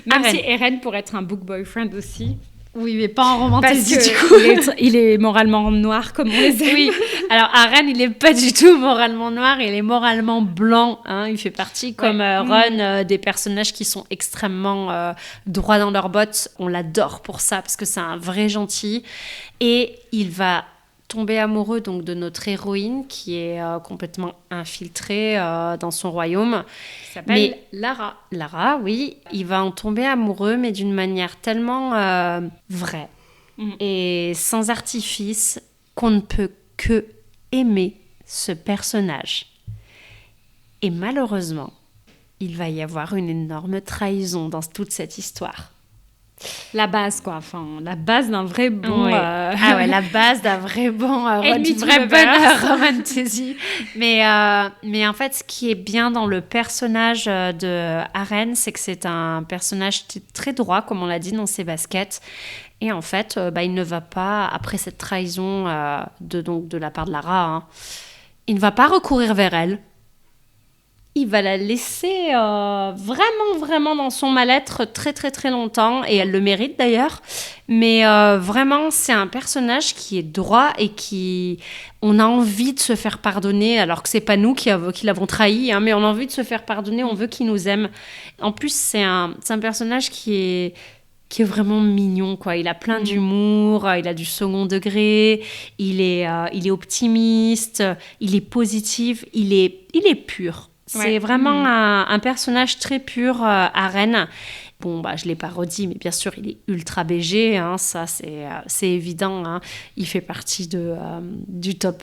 Même Arène. si Eren pourrait être un book boyfriend aussi. Oui, mais pas en Parce romantasy, que du coup. il est moralement noir comme on les aime. Oui, alors Arène, il est pas du tout moralement noir, il est moralement blanc. Hein. Il fait partie, comme Ron, des personnages qui sont extrêmement droits dans leurs bottes. On l'adore pour ça, parce que c'est un vrai gentil. Et il va tomber amoureux donc, de notre héroïne, qui est complètement infiltrée dans son royaume. Qui s'appelle Lara. Lara, oui. Il va en tomber amoureux, mais d'une manière tellement vraie et sans artifice qu'on ne peut que aimer ce personnage. Et malheureusement, il va y avoir une énorme trahison dans toute cette histoire. La base, quoi. Enfin, la base d'un vrai bon... Ouais. Ah ouais, la base d'un vrai bon... Enemy d'une to vraie lovers. bonne romantasy. Mais en fait, ce qui est bien dans le personnage de Arène, c'est que c'est un personnage très droit, comme on l'a dit, dans ses baskets. Et en fait, il ne va pas, après cette trahison de la part de Lara, hein, il ne va pas recourir vers elle. Il va la laisser vraiment dans son mal-être très très très longtemps, et elle le mérite d'ailleurs. Mais vraiment, c'est un personnage qui est droit et qui... On a envie de se faire pardonner, alors que c'est pas nous qui l'avons trahi, hein, mais on a envie de se faire pardonner, on veut qu'il nous aime. En plus, c'est un personnage qui est vraiment mignon, quoi. Il a plein d'humour, il a du second degré, il est optimiste, il est positif, il est pur. C'est Ouais. vraiment un personnage très pur, Arène. Bon, je ne l'ai pas redit, mais bien sûr, il est ultra BG, hein, ça c'est évident. Hein. Il fait partie du top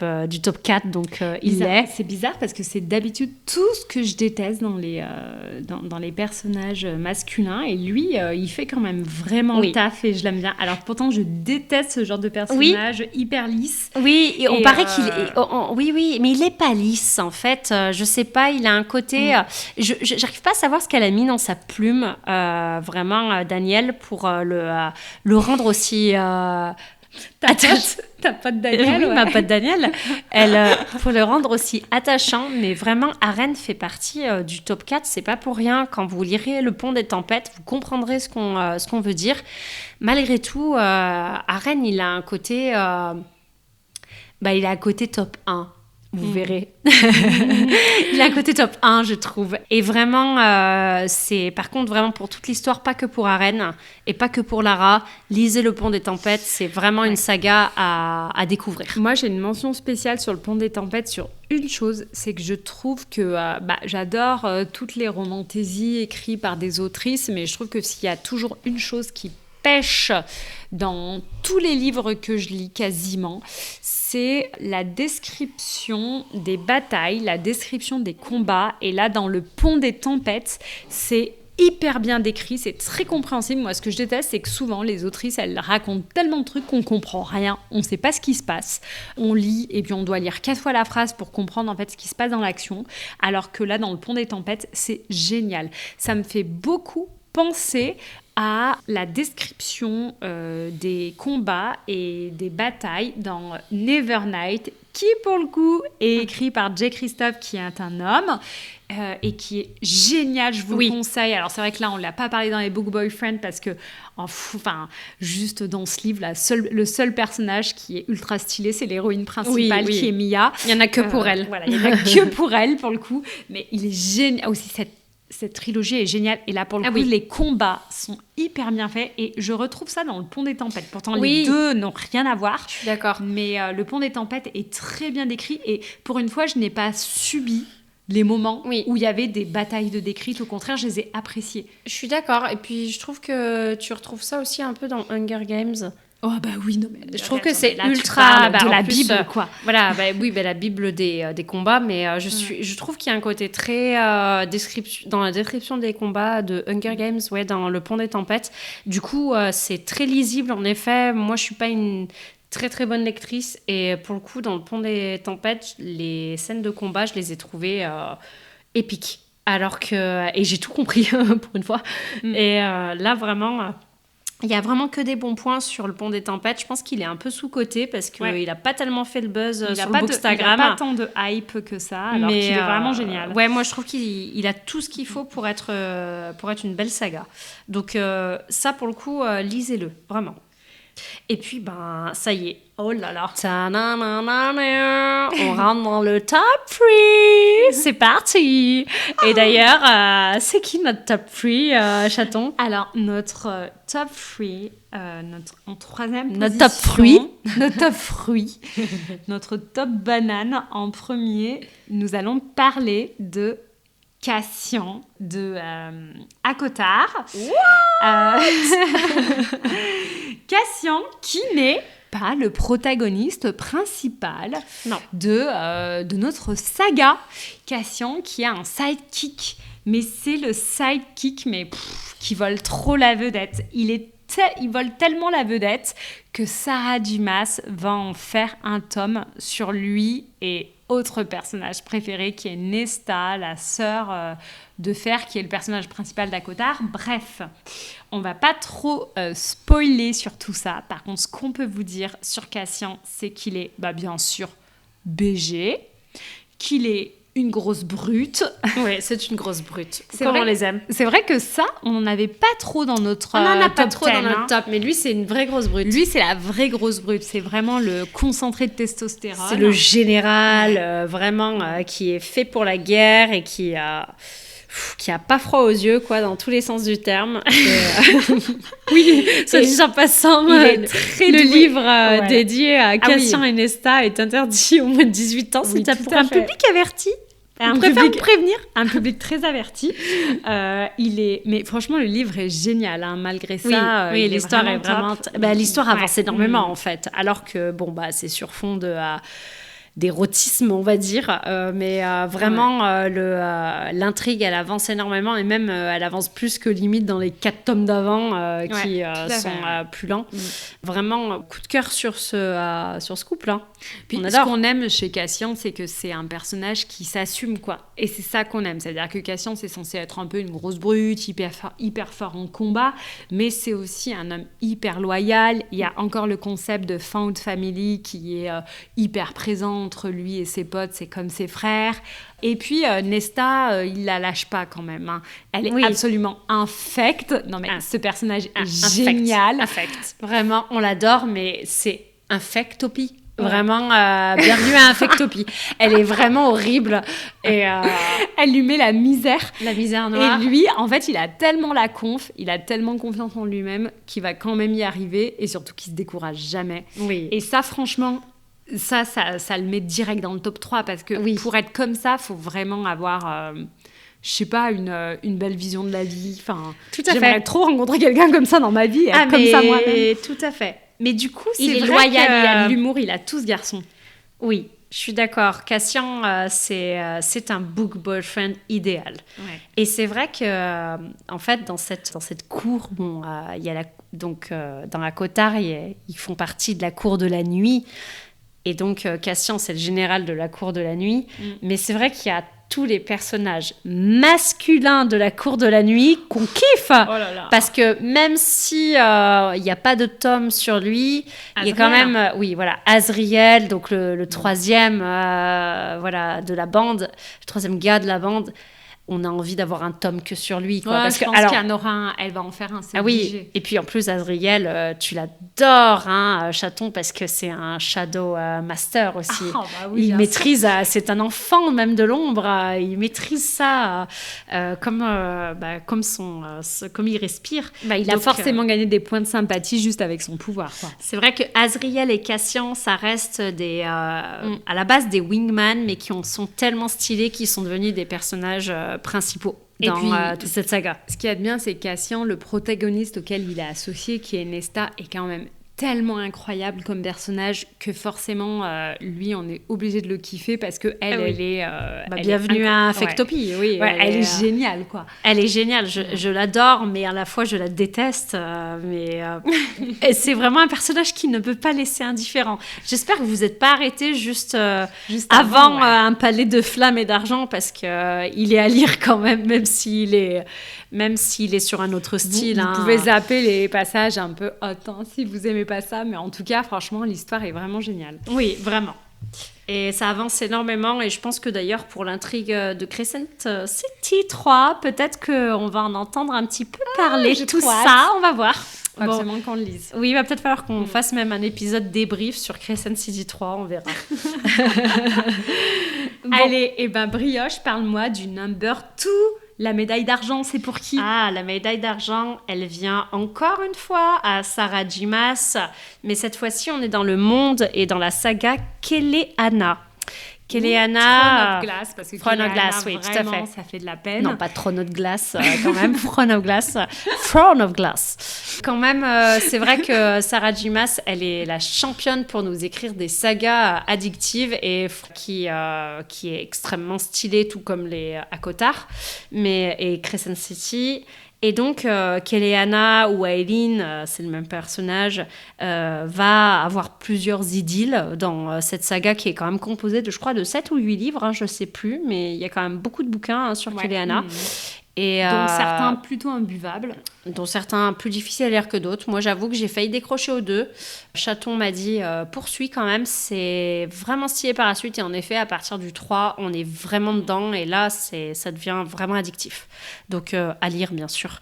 4, donc il l'est. C'est bizarre parce que c'est d'habitude tout ce que je déteste dans les personnages masculins. Et lui, il fait quand même vraiment le taf et je l'aime bien. Alors pourtant, je déteste ce genre de personnage hyper lisse. Oui, et on Et paraît qu'il est... oui, mais il n'est pas lisse, en fait. Je sais pas, il a un côté... je n'arrive pas à savoir ce qu'elle a mis dans sa plume, vraiment, Daniel, pour le rendre aussi... Ta pote Daniel, Oui, ouais. ma pote Daniel, pour le rendre aussi attachant, mais vraiment, Arène fait partie du top 4, c'est pas pour rien. Quand vous lirez Le Pont des Tempêtes, vous comprendrez ce qu'on veut dire. Malgré tout, Arène, il a un côté Bah, il est à côté top 1. Vous verrez. Il est à côté top 1, je trouve. Et vraiment, c'est par contre vraiment pour toute l'histoire, pas que pour Arène et pas que pour Lara. Lisez Le Pont des Tempêtes, c'est vraiment une saga à découvrir. Moi, j'ai une mention spéciale sur Le Pont des Tempêtes sur une chose, c'est que je trouve que j'adore toutes les romantésies écrites par des autrices, mais je trouve que s'il y a toujours une chose qui pêche dans tous les livres que je lis quasiment, c'est la description des batailles, la description des combats. Et là, dans Le Pont des Tempêtes, c'est hyper bien décrit, c'est très compréhensible. Moi, ce que je déteste, c'est que souvent, les autrices, elles racontent tellement de trucs qu'on comprend rien, on ne sait pas ce qui se passe. On lit, et puis on doit lire 4 fois la phrase pour comprendre en fait ce qui se passe dans l'action. Alors que là, dans Le Pont des Tempêtes, c'est génial. Ça me fait beaucoup penser à la description des combats et des batailles dans Nevernight, qui pour le coup est écrit par Jay Kristoff, qui est un homme et qui est génial, je vous le conseille. Alors c'est vrai que là on ne l'a pas parlé dans les Book Boyfriend parce que juste dans ce livre, le seul personnage qui est ultra stylé, c'est l'héroïne principale qui est Mia. Il n'y en a que pour elle. Voilà, il n'y en a que pour elle pour le coup, mais il est génial aussi. Cette trilogie est géniale. Et là, pour le coup, les combats sont hyper bien faits. Et je retrouve ça dans Le Pont des Tempêtes. Pourtant, les deux n'ont rien à voir. Je suis d'accord. Mais Le Pont des Tempêtes est très bien décrit. Et pour une fois, je n'ai pas subi les moments où il y avait des batailles de décrites. Au contraire, je les ai appréciées. Je suis d'accord. Et puis, je trouve que tu retrouves ça aussi un peu dans Hunger Games. Oh bah oui, non mais je trouve que c'est ultra de la Bible quoi. Voilà, la Bible des combats, mais je trouve qu'il y a un côté très dans la description des combats de Hunger Games, dans Le Pont des Tempêtes. Du coup, c'est très lisible en effet. Moi, je suis pas une très très bonne lectrice et pour le coup, dans Le Pont des Tempêtes, les scènes de combat, je les ai trouvées épiques. Alors que et j'ai tout compris pour une fois. Et là vraiment. Il y a vraiment que des bons points sur Le Pont des Tempêtes. Je pense qu'il est un peu sous-coté parce qu'il n'a pas tellement fait le buzz sur le Bookstagram. Il n'a pas tant de hype que ça, alors qu'il est vraiment génial. Ouais, moi je trouve qu'il a tout ce qu'il faut pour être une belle saga. Donc ça, pour le coup, lisez-le, vraiment. Et puis, ça y est. Oh là là. On rentre dans le top 3. C'est parti. Et d'ailleurs, c'est qui notre top 3, chaton? Alors, notre top 3, en troisième position. Notre top fruit. Notre top fruit. Notre top banane. En premier, nous allons parler de Cassian de ACOTAR. Cassian qui n'est pas le protagoniste principal de notre saga. Cassian qui a un sidekick, mais c'est le sidekick qui vole trop la vedette. Il vole tellement la vedette que Sarah Dumas va en faire un tome sur lui et autre personnage préféré qui est Nesta, la sœur de Fer, qui est le personnage principal d'ACOTAR. Bref, on va pas trop spoiler sur tout ça. Par contre, ce qu'on peut vous dire sur Cassian, c'est qu'il est bien sûr BG, qu'il est une grosse brute. Oui, c'est une grosse brute. On les aime. C'est vrai que ça, on n'en avait pas trop dans notre top. On n'en a pas trop 10, dans notre top, mais lui, c'est une vraie grosse brute. Lui, c'est la vraie grosse brute. C'est vraiment le concentré de testostérone. C'est le général, vraiment, qui est fait pour la guerre et qui a pas froid aux yeux, quoi, dans tous les sens du terme. Oui, ça dit en passant, le livre dédié à Cassian et Nesta est interdit au moins de 18 ans. C'est pour un public averti. On préfère prévenir un public très averti. Mais franchement, le livre est génial, malgré ça. Oui, l'histoire est vraiment... l'histoire avance énormément, en fait. Alors que, c'est sur fond d'érotisme, on va dire, mais vraiment l'intrigue elle avance énormément et même elle avance plus que limite dans les 4 tomes d'avant qui sont plus lents. Vraiment coup de cœur sur ce couple là. Puis ce qu'on aime chez Cassian, c'est que c'est un personnage qui s'assume, quoi, et c'est ça qu'on aime. C'est-à-dire que Cassian, c'est censé être un peu une grosse brute, hyper fort en combat, mais c'est aussi un homme hyper loyal. Il y a encore le concept de found family qui est hyper présent entre lui et ses potes, c'est comme ses frères. Et puis Nesta, il la lâche pas quand même. Elle est absolument infecte. Non mais ce personnage est génial. Infect. Vraiment, on l'adore, mais c'est infectopie. Vraiment, bienvenue à Infectopie. Elle est vraiment horrible. Et elle lui met la misère. La misère noire. Et lui, en fait, il a tellement la conf, il a tellement confiance en lui-même qu'il va quand même y arriver et surtout qu'il se décourage jamais. Oui. Et ça, franchement, ça le met direct dans le top 3 parce que pour être comme ça, il faut vraiment avoir... je sais pas, une belle vision de la vie. Enfin, tout à fait. J'aimerais trop rencontrer quelqu'un comme ça dans ma vie, être comme ça moi-même. Tout à fait. Mais du coup, il est vrai loyal, il a de l'humour, il a tout ce garçon. Oui, je suis d'accord. Cassian, c'est un book boyfriend idéal. Ouais. Et c'est vrai que, en fait, dans cette cour, bon, il y a dans la Cotard, ils font partie de la cour de la nuit. Et donc, Cassian, c'est le général de la cour de la nuit. Mais c'est vrai qu'il y a tous les personnages masculins de la cour de la nuit qu'on kiffe. Oh là là. Parce que même si il n'y a pas de tome sur lui, il y a quand même Azriel, donc le troisième de la bande, le troisième gars de la bande. On a envie d'avoir un tome que sur lui. Quoi, parce que, je pense qu'il y en aura un, elle va en faire un, c'est obligé. Oui, et puis en plus, Azriel, tu l'adores, chaton, parce que c'est un shadow master aussi. Il maîtrise, c'est un enfant même de l'ombre, il maîtrise ça comme il respire. Il a forcément gagné des points de sympathie juste avec son pouvoir. Quoi. C'est vrai que Azriel et Cassian, ça reste à la base des wingman, mais qui sont tellement stylés qu'ils sont devenus des personnages principaux dans toute cette saga. Ce qu'il y a de bien, c'est que Cassian, le protagoniste auquel il est associé, qui est Nesta, est quand même tellement incroyable comme personnage que forcément, lui, on est obligé de le kiffer parce que elle est... bienvenue à Infectopie, oui. Ouais, elle est géniale, quoi. Elle est géniale, je l'adore, mais à la fois, je la déteste. Et c'est vraiment un personnage qui ne peut pas laisser indifférent. J'espère que vous n'êtes pas arrêté juste avant un palais de flammes et d'argent parce qu'il est à lire quand même s'il est sur un autre style. Vous pouvez zapper les passages un peu hot, si vous aimez pas ça, mais en tout cas, franchement, l'histoire est vraiment géniale. Oui, vraiment. Et ça avance énormément, et je pense que d'ailleurs, pour l'intrigue de Crescent City 3, peut-être qu'on va en entendre un petit peu parler de tout ça, on va voir. Faut absolument qu'on le lise. Oui, il va peut-être falloir qu'on fasse même un épisode débrief sur Crescent City 3, on verra. Allez, et Brioche, parle-moi du number 2. La médaille d'argent, c'est pour qui ? La médaille d'argent, elle vient encore une fois à Sarah J. Maas, mais cette fois-ci, on est dans le monde et dans la saga Keleana. Throne of Glass, parce que Throne of Glass, oui, tout à fait. Ça fait de la peine. Non, pas Throne of Glass, quand même. Throne of Glass. Throne of Glass. Quand même, c'est vrai que Sarah J. Maas, elle est la championne pour nous écrire des sagas addictives et qui est extrêmement stylée, tout comme les Akotar, et Crescent City. Et donc, Keleana ou Aileen, c'est le même personnage, va avoir plusieurs idylles dans cette saga qui est quand même composée de, je crois, de 7 ou 8 livres, je ne sais plus, mais il y a quand même beaucoup de bouquins sur Keleana. Et, dont certains plutôt imbuvables. Dont certains plus difficiles à lire que d'autres. Moi, j'avoue que j'ai failli décrocher aux 2. Chaton m'a dit, poursuis quand même, c'est vraiment stylé par la suite. Et en effet, à partir du 3, on est vraiment dedans. Et là, ça devient vraiment addictif. Donc, à lire, bien sûr.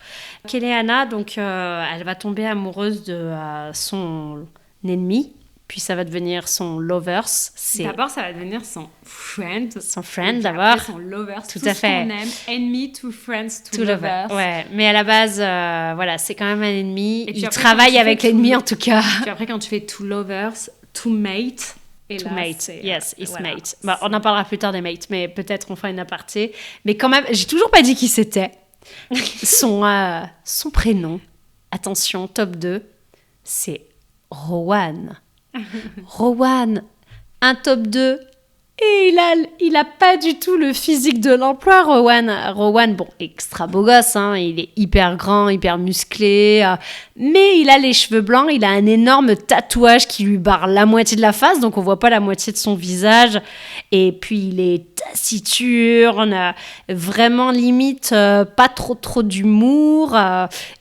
Keleana, donc, elle va tomber amoureuse de son ennemi. Puis ça va devenir son lovers. D'abord, ça va devenir son friend. Son friend, d'abord. Son lovers. Tout à fait. Son aime. Enemy to friends to lovers. Ouais, mais à la base, c'est quand même un ennemi. Il travaille avec l'ennemi, en tout cas. Puis après, quand tu fais to lovers, to mate. Et to mate, yes, it's mate. Bon, on en parlera plus tard des mates, mais peut-être on fera une aparté. Mais quand même, j'ai toujours pas dit qui c'était. Son prénom, attention, top 2, c'est Rowan. Rowan, un top 2, et il a pas du tout le physique de l'emploi, Rowan, bon, extra beau gosse, il est hyper grand, hyper musclé, mais il a les cheveux blancs, il a un énorme tatouage qui lui barre la moitié de la face, donc on voit pas la moitié de son visage, et puis il est taciturne, vraiment limite, pas trop d'humour,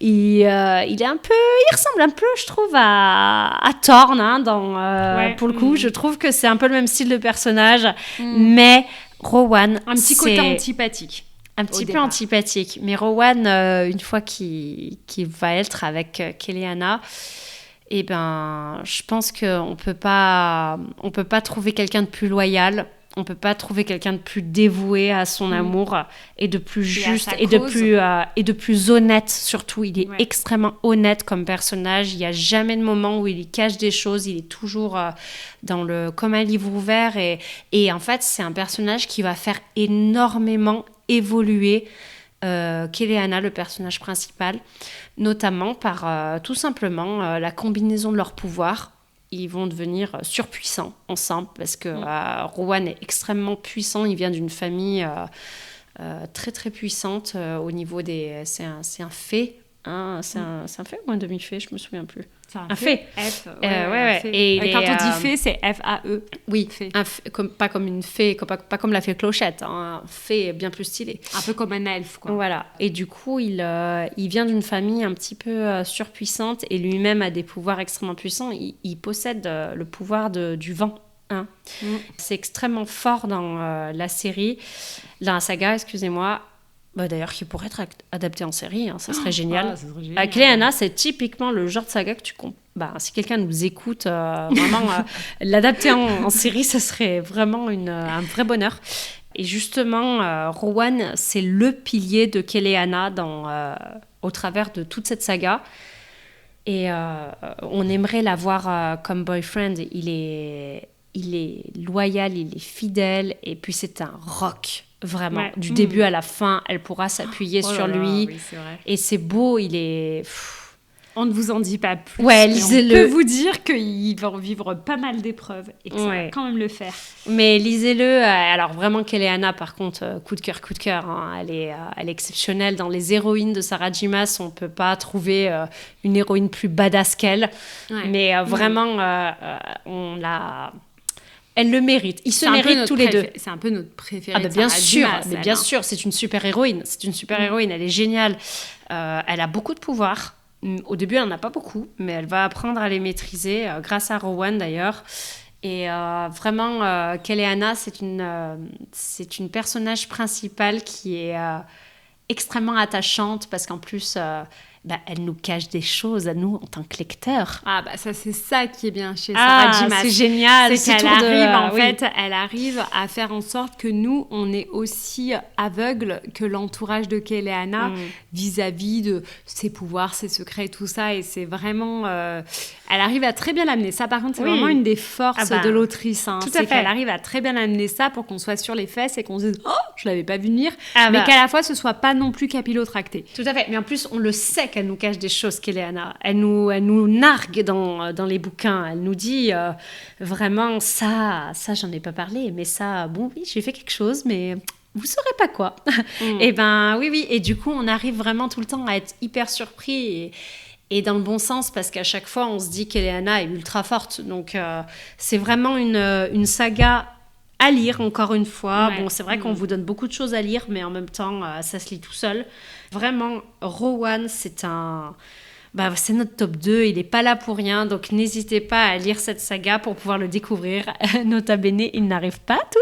il ressemble un peu, je trouve, à Thorne, pour le coup, je trouve que c'est un peu le même style de personnage. Mais Rowan, un petit côté antipathique. Un petit peu antipathique. Mais Rowan, une fois qu'il va être avec Keleana, Et ben, je pense qu'on peut pas trouver quelqu'un de plus loyal. On peut pas trouver quelqu'un de plus dévoué à son amour et de plus juste et de plus honnête surtout. Il est extrêmement honnête comme personnage. Il y a jamais de moment où il cache des choses. Il est toujours comme un livre ouvert et en fait c'est un personnage qui va faire énormément évoluer Keleana, le personnage principal, notamment par tout simplement la combinaison de leurs pouvoirs. Ils vont devenir surpuissants ensemble parce que Rowan est extrêmement puissant. Il vient d'une famille très très puissante au niveau des... C'est un fée. Hein, c'est un fée ou un demi-fée? Je me souviens plus. C'est un fée. F. Et quand on dit fée, c'est F-A-E. Oui, pas comme une fée, pas comme la fée Clochette. Hein, un fée bien plus stylé. Un peu comme un elfe, quoi. Voilà. Et du coup, il vient d'une famille un petit peu surpuissante et lui-même a des pouvoirs extrêmement puissants. Il possède le pouvoir du vent. Hein. C'est extrêmement fort dans la saga, excusez-moi. Bah d'ailleurs, qui pourrait être adapté en série, hein, ça serait génial. Ça serait génial. Keleana, c'est typiquement le genre de saga que si quelqu'un nous écoute, vraiment, l'adapter en série, ça serait vraiment un vrai bonheur. Et justement, Rowan, c'est le pilier de Keleana au travers de toute cette saga. Et on aimerait l'avoir comme boyfriend. Il est loyal, il est fidèle, et puis c'est un rock. Vraiment, du début à la fin, elle pourra s'appuyer sur lui. Oui, c'est vrai. Et c'est beau, il est... On ne vous en dit pas plus. Ouais, lisez-le. On peut vous dire qu'il va vivre pas mal d'épreuves et que ça va quand même le faire. Mais lisez-le. Alors vraiment, Keleana, par contre, coup de cœur. Hein. Elle est exceptionnelle. Dans les héroïnes de Sarah J. Maas, on ne peut pas trouver une héroïne plus badass qu'elle. Ouais. Mais vraiment, on l'a... Elle le mérite. Ils se méritent tous les deux. C'est un peu notre préférée. Bien sûr, c'est une super héroïne. Elle est géniale. Elle a beaucoup de pouvoirs. Au début, elle n'en a pas beaucoup, mais elle va apprendre à les maîtriser grâce à Rowan d'ailleurs. Et vraiment, Keleana, c'est une personnage principale qui est extrêmement attachante parce qu'en plus... elle nous cache des choses à nous en tant que lecteurs. C'est ça qui est bien chez Sarah J. Maas. C'est génial. C'est qu'elle arrive, elle arrive à faire en sorte que nous, on est aussi aveugles que l'entourage de Keleana vis-à-vis de ses pouvoirs, ses secrets, tout ça. Et c'est vraiment... elle arrive à très bien l'amener. Ça, par contre, c'est vraiment une des forces de l'autrice. Hein. C'est qu'elle arrive à très bien amener ça pour qu'on soit sur les fesses et qu'on se dise « Oh, je l'avais pas vu venir ». Mais qu'à la fois, ce soit pas non plus capillotracté. Tout à fait. Mais en plus, on le sait qu'elle nous cache des choses, Keleana. Elle nous nargue dans les bouquins. Elle nous dit vraiment ça, j'en ai pas parlé, mais ça, bon, oui, j'ai fait quelque chose, mais vous saurez pas quoi. Et oui. Et du coup, on arrive vraiment tout le temps à être hyper surpris et dans le bon sens, parce qu'à chaque fois, on se dit qu'Eleana est ultra forte. Donc, c'est vraiment une saga à lire, encore une fois. Ouais. Bon, c'est vrai qu'on vous donne beaucoup de choses à lire, mais en même temps, ça se lit tout seul. Vraiment, Rowan, c'est notre top 2. Il n'est pas là pour rien, donc n'hésitez pas à lire cette saga pour pouvoir le découvrir. Nota bene, il n'arrive pas tout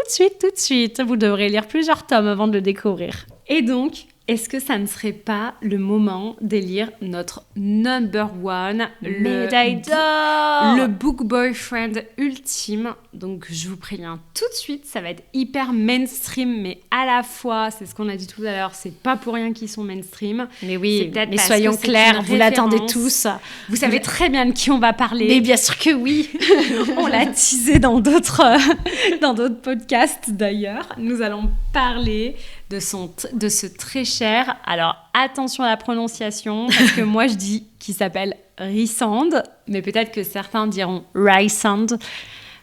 de suite. Vous devrez lire plusieurs tomes avant de le découvrir. Et donc... Est-ce que ça ne serait pas le moment d'élire notre number one, médaille d'or, le book boyfriend ultime? Donc, je vous préviens tout de suite, ça va être hyper mainstream, mais à la fois, c'est ce qu'on a dit tout à l'heure, c'est pas pour rien qu'ils sont mainstream. Mais oui, mais soyons clairs, vous l'attendez tous. Vous savez très bien de qui on va parler. Mais bien sûr que oui. On l'a teasé dans d'autres podcasts d'ailleurs. Nous allons parler de ce très cher, alors attention à la prononciation, parce que moi je dis qu'il s'appelle Rhysand, mais peut-être que certains diront Rhysand.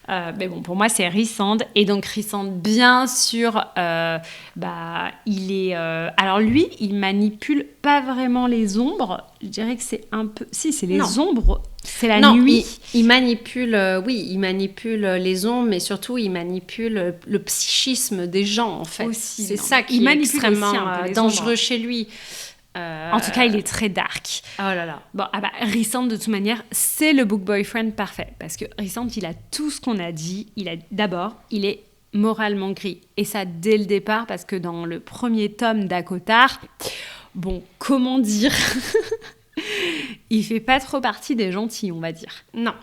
Mais bon, pour moi c'est Rhysand. Et donc Rhysand, bien sûr, il est... alors lui, il manipule pas vraiment les ombres. Je dirais que c'est un peu... Si, c'est les ombres. C'est la nuit. Il manipule, il manipule les ombres, mais surtout il manipule le psychisme des gens, en fait. Aussi, c'est ça qui est extrêmement dangereux chez lui. En tout cas, il est très dark. Oh là là. Bon, Rhysand, de toute manière, c'est le book boyfriend parfait. Parce que Rhysand, il a tout ce qu'on a dit. D'abord, il est moralement gris. Et ça, dès le départ, parce que dans le premier tome d'Akotar, bon, comment dire Il fait pas trop partie des gentils, on va dire. Non,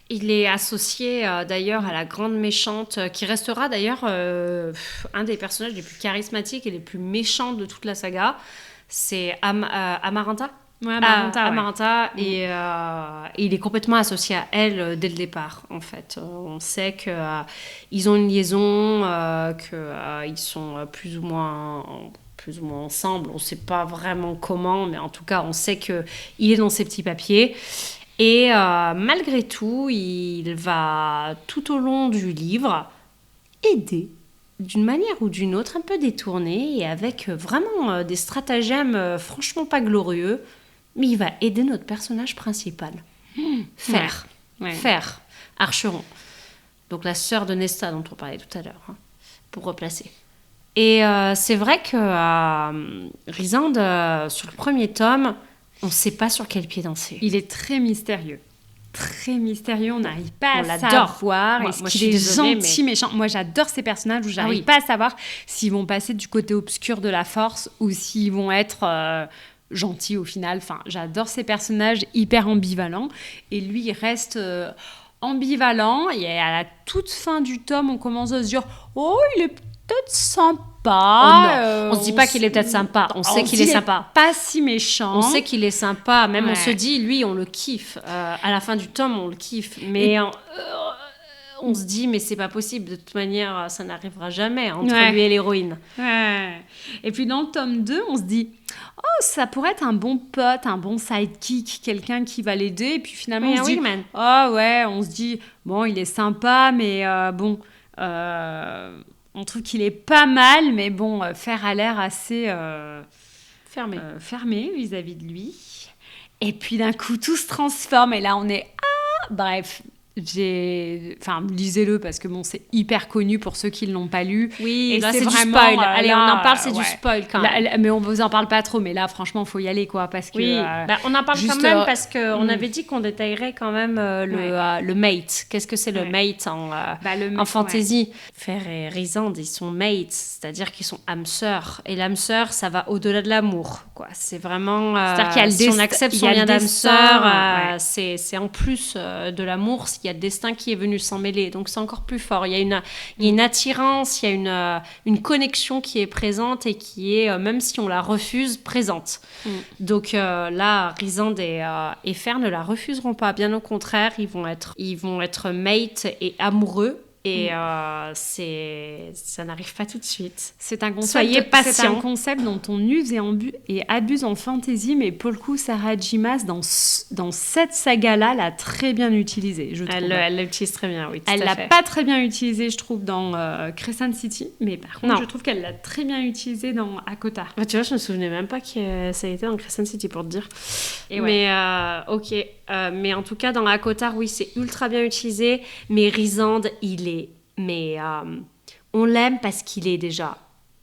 il est associé d'ailleurs à la grande méchante, qui restera d'ailleurs un des personnages les plus charismatiques et les plus méchants de toute la saga. C'est Amaranta. Ouais, Amaranta, ouais. Amaranta, et il est complètement associé à elle dès le départ, en fait. On sait qu'ils ont une liaison, qu'ils sont plus ou moins ensemble. On ne sait pas vraiment comment, mais en tout cas, on sait qu'il est dans ses petits papiers. Et malgré tout, il va, tout au long du livre, aider, d'une manière ou d'une autre, un peu détournée, et avec vraiment des stratagèmes franchement pas glorieux, mais il va aider notre personnage principal. Faire. Archeron. Donc la sœur de Nesta dont on parlait tout à l'heure, hein, pour replacer. Et c'est vrai que Rhysand, sur le premier tome, on ne sait pas sur quel pied danser. Il est très mystérieux. Très mystérieux, on n'arrive pas à l'adore. savoir. Moi, Est-ce je qu'il suis est désolée, gentil, méchant? Moi, j'adore ces personnages où j'arrive oui. pas à savoir s'ils vont passer du côté obscur de la force ou s'ils vont être gentils au final. Enfin, j'adore ces personnages hyper ambivalents. Et lui, il reste ambivalent. Et à la toute fin du tome, on commence à se dire « Oh, il est peut-être sympa. » On se dit pas qu'il est peut-être sympa. On sait qu'il est sympa. Pas si méchant. On sait qu'il est sympa. Même Ouais. on se dit, lui, on le kiffe. À la fin du tome, on le kiffe. Mais on se dit, mais c'est pas possible. De toute manière, ça n'arrivera jamais entre lui et l'héroïne. Ouais. Et puis dans le tome 2, on se dit « Oh, ça pourrait être un bon pote, un bon sidekick, quelqu'un qui va l'aider. » Et puis finalement, on se dit « Oh ouais, on se dit, bon, il est sympa, mais bon... on trouve qu'il est pas mal, mais bon, Fer a l'air assez fermé vis-à-vis de lui. Et puis d'un coup, tout se transforme. Et là, on est... Ah, bref, lisez-le parce que bon, c'est hyper connu pour ceux qui ne l'ont pas lu. Oui, et là, c'est vraiment, du spoil. Allez, là, on en parle, c'est du spoil quand même. Là, mais on vous en parle pas trop. Mais là, franchement, faut y aller, quoi. Parce que, oui, on en parle juste, quand même parce qu'on avait dit qu'on détaillerait quand même le mate. Qu'est-ce que c'est le mate en fantasy? Fer et Rhysand, ils sont mates, c'est-à-dire qu'ils sont âmes sœurs. Et l'âme sœur, ça va au-delà de l'amour, quoi. C'est vraiment... c'est-à-dire qu'il y a si on accepte son lien d'âme sœur, c'est en plus de l'amour, il y a le destin qui est venu s'en mêler, donc c'est encore plus fort. Il y a une attirance, il y a une connexion qui est présente et qui est, même si on la refuse, présente. Donc là, Rhysand et Fer ne la refuseront pas, bien au contraire, ils vont être mates et amoureux. Et ça n'arrive pas tout de suite. C'est un concept, soyez patients. C'est un concept dont on use et abuse en fantasy, mais pour le coup, Sarah J. Maas, dans cette saga-là, l'a très bien utilisé, je trouve. Elle l'utilise très bien, oui. Elle l'a pas très bien utilisé, je trouve, dans Crescent City, mais par contre, je trouve qu'elle l'a très bien utilisé dans ACOTAR. Bah, tu vois, je me souvenais même pas que ça a été dans Crescent City, pour te dire. Et ouais. Mais ok. Mais en tout cas, dans ACOTAR, oui, c'est ultra bien utilisé. Mais Rhysand, il est... Mais on l'aime parce qu'il est déjà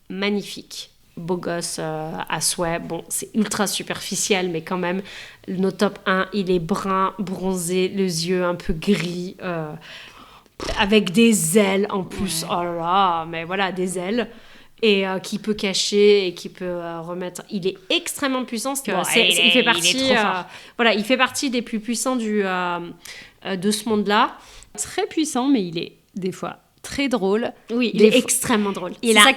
magnifique. Beau gosse à souhait. Bon, c'est ultra superficiel, mais quand même, notre top 1, il est brun, bronzé, les yeux un peu gris, avec des ailes en plus. Oh là là, mais voilà, des ailes. Et qui peut cacher et qui peut remettre. Il est extrêmement puissant. Il fait partie. Il fait partie des plus puissants de ce monde-là. Très puissant, mais il est des fois très drôle. Oui, il est extrêmement drôle. Il a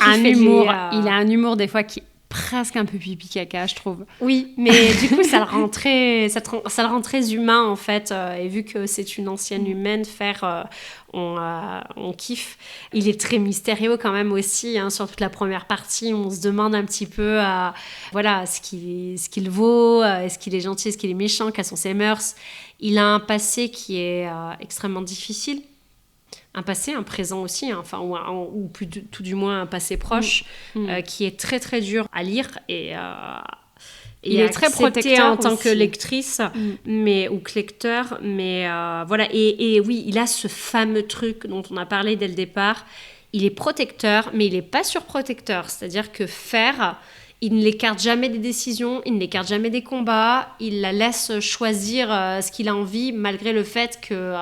un humour des fois qui est presque un peu pipi caca, je trouve. Oui, mais du coup, ça le rend très humain en fait. Et vu que c'est une ancienne humaine, Fer, on kiffe. Il est très mystérieux quand même aussi, hein, sur toute la première partie. On se demande un petit peu ce qu'il vaut, est-ce qu'il est gentil, est-ce qu'il est méchant, quelles sont ses mœurs. Il a un passé qui est extrêmement difficile. Un passé, un présent aussi, hein, ou plus tout du moins un passé proche, qui est très très dur à lire et il est très protecteur en tant que lectrice ou que lecteur, mais voilà. Et oui, il a ce fameux truc dont on a parlé dès le départ. Il est protecteur, mais il n'est pas surprotecteur. C'est-à-dire que Fer, il ne l'écarte jamais des décisions, il ne l'écarte jamais des combats, il la laisse choisir ce qu'il a envie, malgré le fait que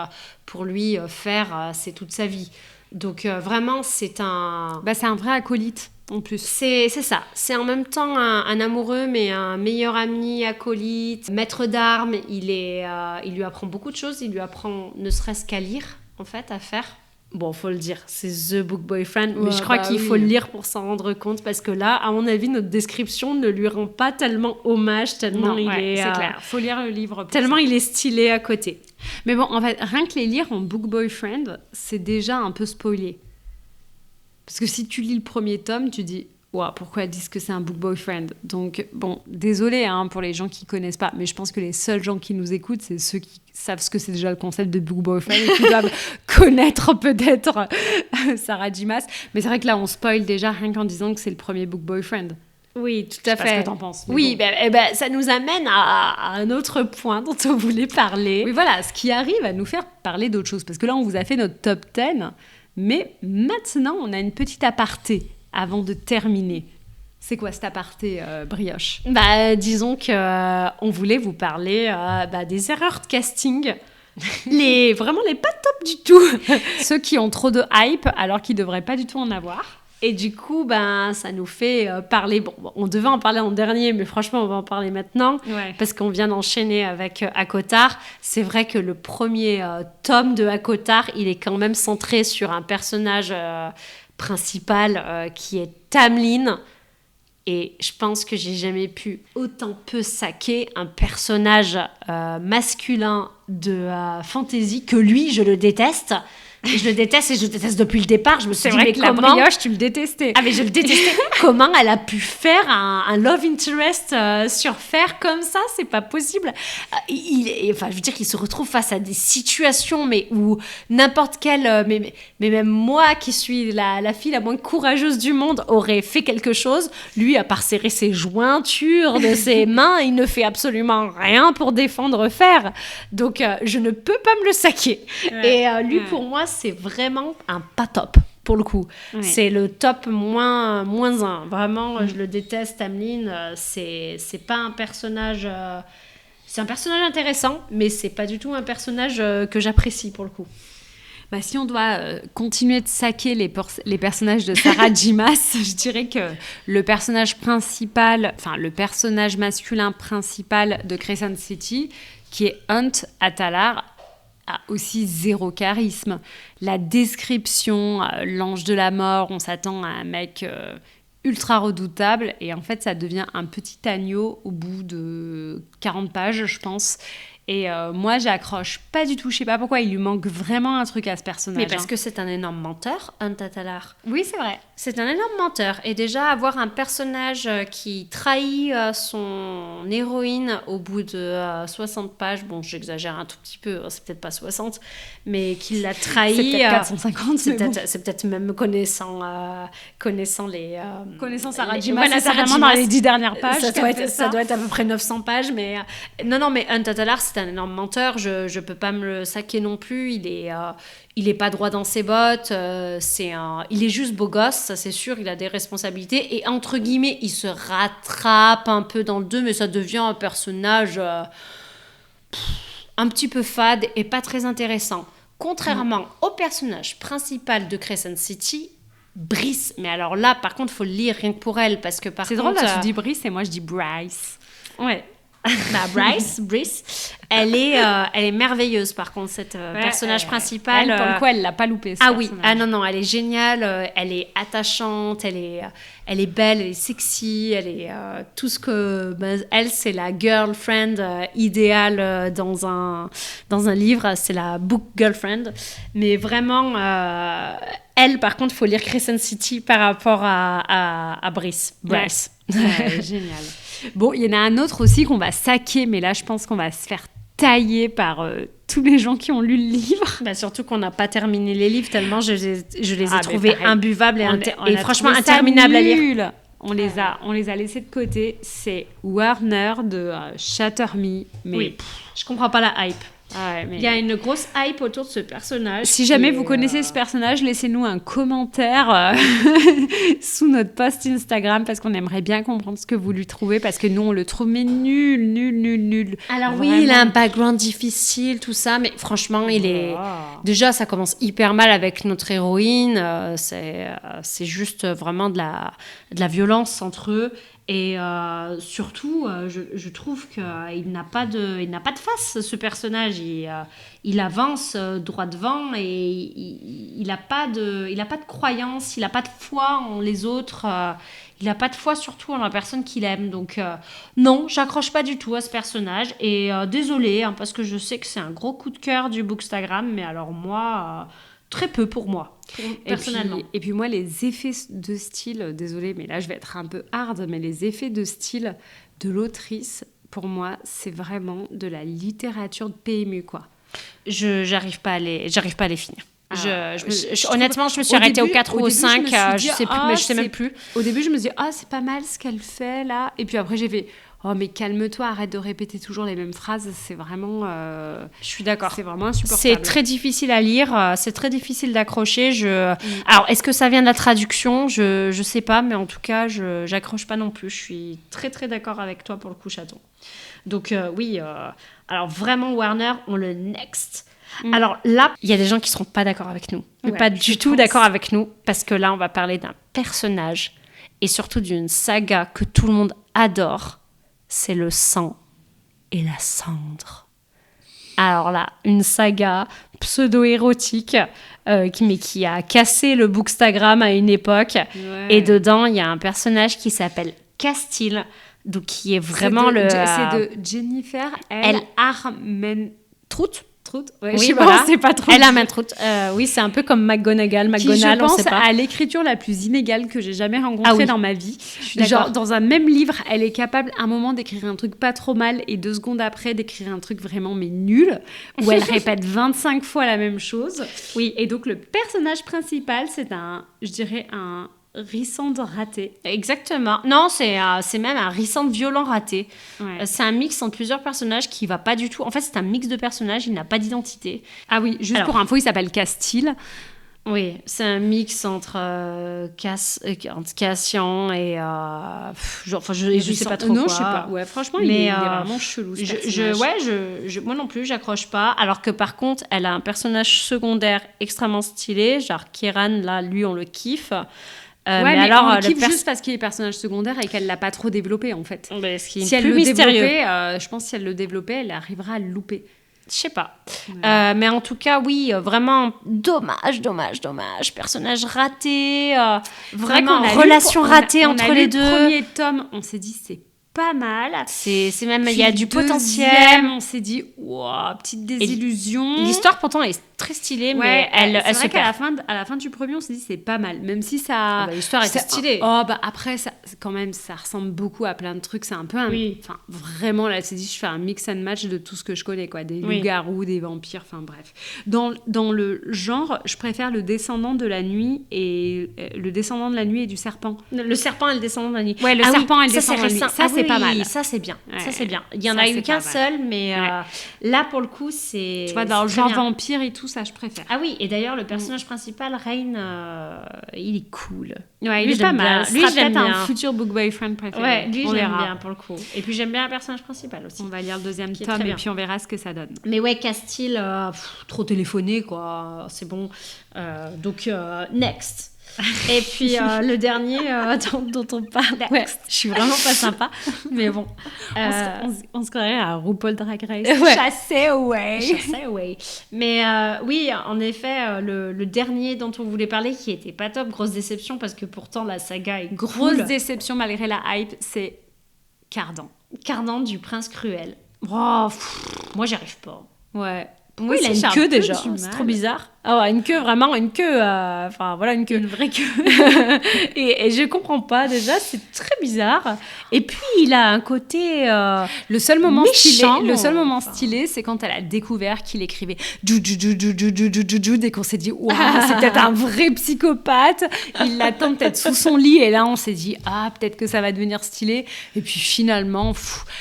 pour lui, Fer, c'est toute sa vie. Donc vraiment, c'est un... c'est un vrai acolyte. en plus. C'est ça. C'est en même temps un amoureux, mais un meilleur ami, acolyte, maître d'armes. Il lui apprend beaucoup de choses. Il lui apprend ne serait-ce qu'à lire, en fait, à faire. Bon, faut le dire, c'est The Book Boyfriend, mais je crois qu'il faut le lire pour s'en rendre compte, parce que là, à mon avis, notre description ne lui rend pas tellement hommage, tellement c'est clair. Faut lire le livre. Tellement il est stylé à côté. Mais bon, en fait, rien que les lire en Book Boyfriend, c'est déjà un peu spoilé. Parce que si tu lis le premier tome, tu dis wow, pourquoi elles disent que c'est un book boyfriend? Donc, bon, désolé pour les gens qui connaissent pas, mais je pense que les seuls gens qui nous écoutent, c'est ceux qui savent ce que c'est déjà le concept de book boyfriend et qui doivent connaître peut-être Sarah J. Maas. Mais c'est vrai que là, on spoil déjà rien qu'en disant que c'est le premier book boyfriend. Oui, tout à fait. Je sais pas ce que t'en penses. Oui, bon. Ça nous amène à un autre point dont on voulait parler. Oui, voilà, ce qui arrive à nous faire parler d'autre chose. Parce que là, on vous a fait notre top 10, mais maintenant, on a une petite aparté avant de terminer. C'est quoi cet aparté, Brioche? Disons qu'on voulait vous parler des erreurs de casting. Vraiment les pas top du tout. Ceux qui ont trop de hype alors qu'ils devraient pas du tout en avoir. Et du coup, ça nous fait parler... Bon, on devait en parler en dernier, mais franchement, on va en parler maintenant. Ouais. Parce qu'on vient d'enchaîner avec ACOTAR. C'est vrai que le premier tome de ACOTAR, il est quand même centré sur un personnage principal qui est Tamlin. Et je pense que j'ai jamais pu autant peu saquer un personnage masculin de fantasy que lui, je le déteste. Et je le déteste et je le déteste depuis le départ. Je me suis dit, vrai mais que comment... la Brioche, tu le détestais. Ah, mais je le détestais. Comment elle a pu faire un love interest sur Fer comme ça? C'est pas possible. Je veux dire qu'il se retrouve face à des situations, mais où n'importe quelle... mais même moi, qui suis la fille la moins courageuse du monde, aurait fait quelque chose. Lui, à part serrer ses jointures de ses mains, il ne fait absolument rien pour défendre Fer. Donc, je ne peux pas me le saquer. Ouais. Et lui, pour moi, c'est vraiment un pas top, pour le coup. Oui. C'est le top moins 1. Vraiment, je le déteste, Tamlin. C'est pas un personnage... c'est un personnage intéressant, mais c'est pas du tout un personnage que j'apprécie, pour le coup. Si on doit continuer de saquer les personnages de Sarah J. Maas, je dirais que le personnage principal, le personnage masculin principal de Crescent City, qui est Hunt Atalar, a aussi zéro charisme. La description, l'ange de la mort, on s'attend à un mec ultra redoutable, et en fait ça devient un petit agneau au bout de 40 pages, je pense. Et moi, j'accroche pas du tout. Je sais pas pourquoi, il lui manque vraiment un truc à ce personnage. Mais parce que c'est un énorme menteur, Hunt Atalar. Oui, c'est vrai. C'est un énorme menteur. Et déjà, avoir un personnage qui trahit son héroïne au bout de 60 pages, bon, j'exagère un tout petit peu, c'est peut-être pas 60, mais qu'il l'a trahi... C'est peut-être 450, c'est peut-être même connaissant les... Connaissant Sarah J. Maas, c'est vraiment dans les 10 dernières pages. Ça doit être à peu près 900 pages, mais... Non, mais Hunt Atalar, c'est un énorme menteur, je peux pas me le saquer non plus, il est pas droit dans ses bottes, il est juste beau gosse, ça c'est sûr, il a des responsabilités, et entre guillemets, il se rattrape un peu dans le 2, mais ça devient un personnage un petit peu fade et pas très intéressant. Contrairement au personnage principal de Crescent City, Brice, mais alors là, par contre, faut le lire rien que pour elle, parce que par contre... C'est drôle, là, tu dis Brice et moi je dis Bryce. Ouais. Brice, elle est merveilleuse par contre, cette personnage principal. Elle, pour le coup, elle l'a pas loupé. Oui, non, elle est géniale, elle est attachante, elle est belle, elle est sexy, elle est tout ce que elle, c'est la girlfriend idéale dans un livre, c'est la book girlfriend. Mais vraiment, elle, par contre, faut lire Crescent City par rapport à Brice. Ouais, génial. Bon, il y en a un autre aussi qu'on va saquer, mais là, je pense qu'on va se faire tailler par tous les gens qui ont lu le livre. Surtout qu'on n'a pas terminé les livres, tellement je les ai trouvés imbuvables et franchement interminables à lire. On les a laissés de côté. C'est Warner de Shatter Me. Mais oui, je comprends pas la hype. Ouais, mais... Il y a une grosse hype autour de ce personnage. Si jamais vous connaissez ce personnage, laissez-nous un commentaire sous notre post Instagram parce qu'on aimerait bien comprendre ce que vous lui trouvez parce que nous, on le trouve mais nul. Alors Vraiment. oui, il a un background difficile, tout ça, mais franchement, il est... Déjà, ça commence hyper mal avec notre héroïne. C'est juste vraiment de la violence entre eux. Et surtout, je trouve qu'il n'a pas de face, ce personnage. Il avance droit devant et il n'a pas de croyance, il n'a pas de foi en les autres. Il n'a pas de foi surtout en la personne qu'il aime. Donc non, j'accroche pas du tout à ce personnage. Et désolée, parce que je sais que c'est un gros coup de cœur du Bookstagram. Mais alors moi, très peu pour moi. Personnellement. Et puis moi, les effets de style, désolée, mais là je vais être un peu hard, mais les effets de style de l'autrice, pour moi, c'est vraiment de la littérature de PMU, quoi. J'arrive pas à les finir. Alors, Honnêtement, je me suis arrêtée au 4 ou au 5, je sais plus, mais je sais même plus. Au début, je me dis, c'est pas mal ce qu'elle fait là. Et puis après, j'ai fait, mais calme-toi, arrête de répéter toujours les mêmes phrases. C'est vraiment. Je suis d'accord. C'est vraiment insupportable. C'est très difficile à lire, c'est très difficile d'accrocher. Alors, est-ce que ça vient de la traduction ? Je sais pas, mais en tout cas, j'accroche pas non plus. Je suis très très d'accord avec toi pour le coup, chaton. Donc oui, alors vraiment Warner, on le next. Alors là, il y a des gens qui seront pas d'accord avec nous. Mais pas du tout d'accord avec nous, parce que là, on va parler d'un personnage et surtout d'une saga que tout le monde adore. C'est le sang et la cendre. Alors là, une saga pseudo-érotique qui a cassé le Bookstagram à une époque. Ouais. Et dedans, il y a un personnage qui s'appelle Castile, donc qui est vraiment c'est de Jennifer L. Armentrout. Ouais, oui, voilà. C'est pas trop. Elle a Armentrout. Oui, c'est un peu comme McGonagall, qui, je pense, à l'écriture la plus inégale que j'ai jamais rencontrée dans ma vie. Genre, dans un même livre, elle est capable, à un moment, d'écrire un truc pas trop mal et 2 secondes après, d'écrire un truc vraiment mais nul, où elle répète 25 fois la même chose. Oui. Et donc, le personnage principal, c'est un Rhysand raté. Exactement. Non, c'est même un Rhysand violent raté. Ouais. C'est un mix entre plusieurs personnages qui va pas du tout... En fait, c'est un mix de personnages, il n'a pas d'identité. Ah oui, juste pour info, il s'appelle Castile. Oui, c'est un mix entre Cassian et... je sais pas trop non, quoi. Je sais pas. Ouais, franchement, il est vraiment chelou, ce personnage. Moi non plus, j'accroche pas. Alors que par contre, elle a un personnage secondaire extrêmement stylé. Genre Kieran, là, lui, on le kiffe. Mais alors, on le kiffe juste parce qu'il est personnage secondaire et qu'elle l'a pas trop développé en fait. Si elle le développait, je pense que si elle le développait, elle arrivera à le louper. Je sais pas. Ouais. Mais en tout cas, oui, vraiment dommage. Personnage raté, vraiment relation ratée entre les deux. Le premier tome, on s'est dit c'est pas mal. C'est même, il y a du potentiel. On s'est dit, wow, petite désillusion. L'histoire, pourtant, est très stylée, mais elle se perd. À la fin du premier, on s'est dit, c'est pas mal. Même si ça... l'histoire était stylée. Après, quand même, ça ressemble beaucoup à plein de trucs. C'est un peu un... Oui. Enfin, vraiment, là, c'est dit, je fais un mix and match de tout ce que je connais, quoi. Des loups-garous, des vampires, enfin, bref. Dans le genre, je préfère le descendant de la nuit et le descendant de la nuit et du serpent. Le serpent et le descendant de la nuit. Ouais, le serpent et le descendant de la nuit. Ça, c'est pas mal. Ça, c'est bien. Ouais, ça, c'est bien. Il y en a eu qu'un seul, mais là, pour le coup, c'est... Tu vois, dans le genre vampire et tout, ça, je préfère. Ah oui, et d'ailleurs, le personnage principal, Rain, il est cool. Ouais, il est pas mal. Lui, j'aime bien. Un futur book boyfriend préféré. Ouais, lui, j'aime bien, pour le coup. Et puis, j'aime bien le personnage principal aussi. On va lire le 2e tome et puis on verra ce que ça donne. Mais ouais, Castile, trop téléphoné, quoi. C'est bon. Donc, next. Et puis le dernier dont on parle, je suis vraiment pas sympa, mais bon, on se croirait à RuPaul Drag Race. Chassé away. Mais oui, en effet, le dernier dont on voulait parler, qui était pas top, grosse déception parce que pourtant la saga est grosse déception malgré la hype, c'est Cardan du Prince Cruel. Moi, j'y arrive pas. Ouais. Oui, il a une queue déjà. C'est trop bizarre. Ah ouais, une queue, vraiment une queue. Enfin, voilà, une queue. Une vraie queue. et je comprends pas, déjà, c'est très bizarre. Et puis, il a un côté Le seul moment méchant. stylé, c'est quand elle a découvert qu'il écrivait dès qu'on s'est dit, waouh, c'est peut-être un vrai psychopathe. Il l'attend peut-être sous son lit, et là, on s'est dit, ah, peut-être que ça va devenir stylé. Et puis finalement,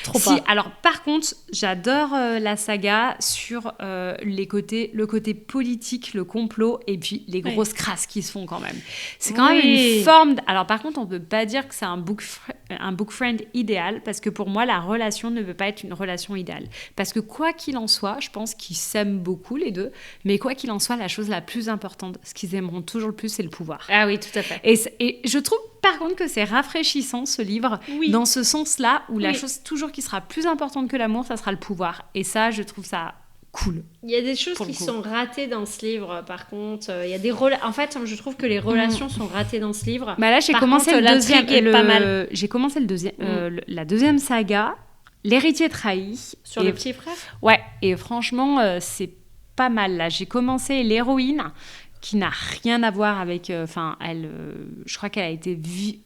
Trop si. pas. Alors, par contre, j'adore la saga sur le côté politique, le complot, et puis les grosses crasses qui se font quand même. C'est quand même une forme. Alors, par contre, on peut pas dire que c'est un book friend idéal, parce que pour moi, la relation ne peut pas être une relation idéale. Parce que quoi qu'il en soit, je pense qu'ils s'aiment beaucoup les deux, mais quoi qu'il en soit, la chose la plus importante, ce qu'ils aimeront toujours le plus, c'est le pouvoir. Ah oui, tout à fait. Et je trouve par contre que c'est rafraîchissant ce livre, dans ce sens-là, où la chose toujours qui sera plus importante que l'amour, ça sera le pouvoir. Et ça, je trouve ça cool. Il y a des choses qui sont ratées dans ce livre, par contre. Il y a des en fait, je trouve que les relations sont ratées dans ce livre. Bah là, j'ai commencé pas mal. J'ai commencé la deuxième saga, L'héritier trahi. Sur le petit frère. Ouais, et franchement, c'est pas mal. Là, j'ai commencé l'héroïne, qui n'a rien à voir avec... je crois qu'elle a été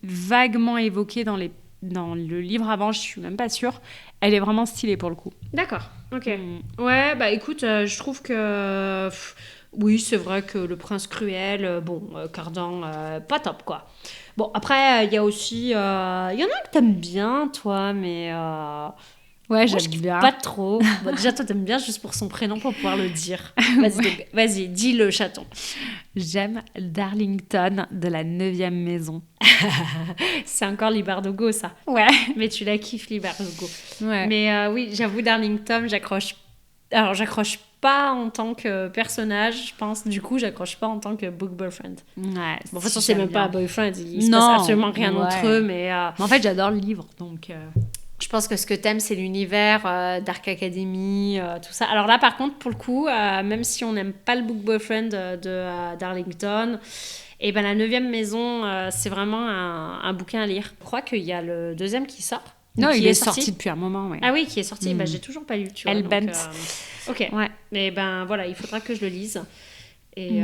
vaguement évoquée dans le livre avant, je suis même pas sûre. Elle est vraiment stylée pour le coup. D'accord, ok. Ouais, bah écoute, je trouve que... oui, c'est vrai que le prince cruel, Cardan, pas top, quoi. Bon, après, il y a aussi... Il y en a que t'aimes bien, toi, mais... Ouais, moi, j'aime bien. Pas trop. Bon, déjà, toi, t'aimes bien juste pour son prénom, pour pouvoir le dire. Vas-y, dis le chaton. J'aime Darlington de la 9e maison. C'est encore Libardogo, ça. Ouais. Mais tu la kiffes, Libardogo. Ouais. Mais oui, j'avoue, Darlington, j'accroche. Alors, j'accroche pas en tant que personnage, je pense. Du coup, j'accroche pas en tant que book boyfriend. Ouais. Bon, de toute façon, c'est même pas un boyfriend. Il se Non. passe absolument rien entre eux, mais... Mais en fait, j'adore le livre, donc... Je pense que ce que t'aimes, c'est l'univers Dark Academy, tout ça. Alors là, par contre, pour le coup, même si on n'aime pas le book boyfriend de Darlington, et ben la 9e maison, c'est vraiment un bouquin à lire. Je crois qu'il y a le 2e qui sort. Non, il est sorti depuis un moment, ouais. Ah oui, qui est sorti. Bah, j'ai toujours pas lu, tu vois. Hellbent. Ok. Ouais. Mais ben voilà, il faudra que je le lise. Et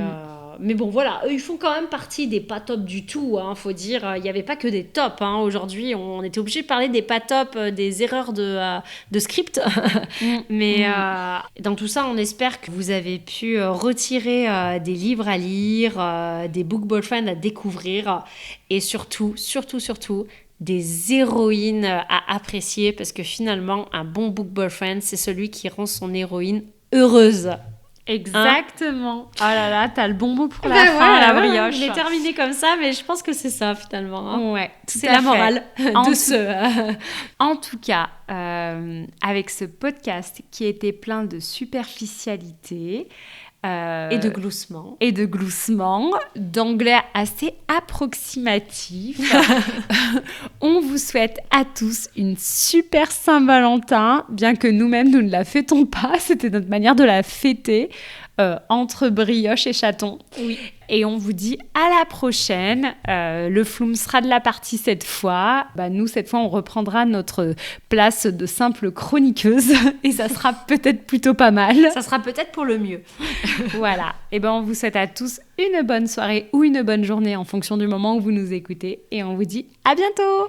mais bon, voilà, eux, ils font quand même partie des pas top du tout, hein, faut dire. Il n'y avait pas que des tops. Hein. Aujourd'hui, on était obligé de parler des pas top, des erreurs de script. Mais dans tout ça, on espère que vous avez pu retirer des livres à lire, des book boyfriends à découvrir. Et surtout, des héroïnes à apprécier. Parce que finalement, un bon book boyfriend, c'est celui qui rend son héroïne heureuse. Exactement. Oh là là, t'as le bon mot pour la fin, la brioche. Je l'ai terminé comme ça, mais je pense que c'est ça finalement. Hein. Ouais, c'est la morale de ce. En tout cas, avec ce podcast qui était plein de superficialité. Et de gloussement. D'anglais assez approximatif. On vous souhaite à tous une super Saint-Valentin, bien que nous-mêmes, nous ne la fêtons pas. C'était notre manière de la fêter entre brioche et chaton. Oui. Et on vous dit à la prochaine. Le Floum sera de la partie cette fois. Nous, cette fois, on reprendra notre place de simple chroniqueuse. Et ça sera peut-être plutôt pas mal. Ça sera peut-être pour le mieux. Voilà. Et on vous souhaite à tous une bonne soirée ou une bonne journée en fonction du moment où vous nous écoutez. Et on vous dit à bientôt.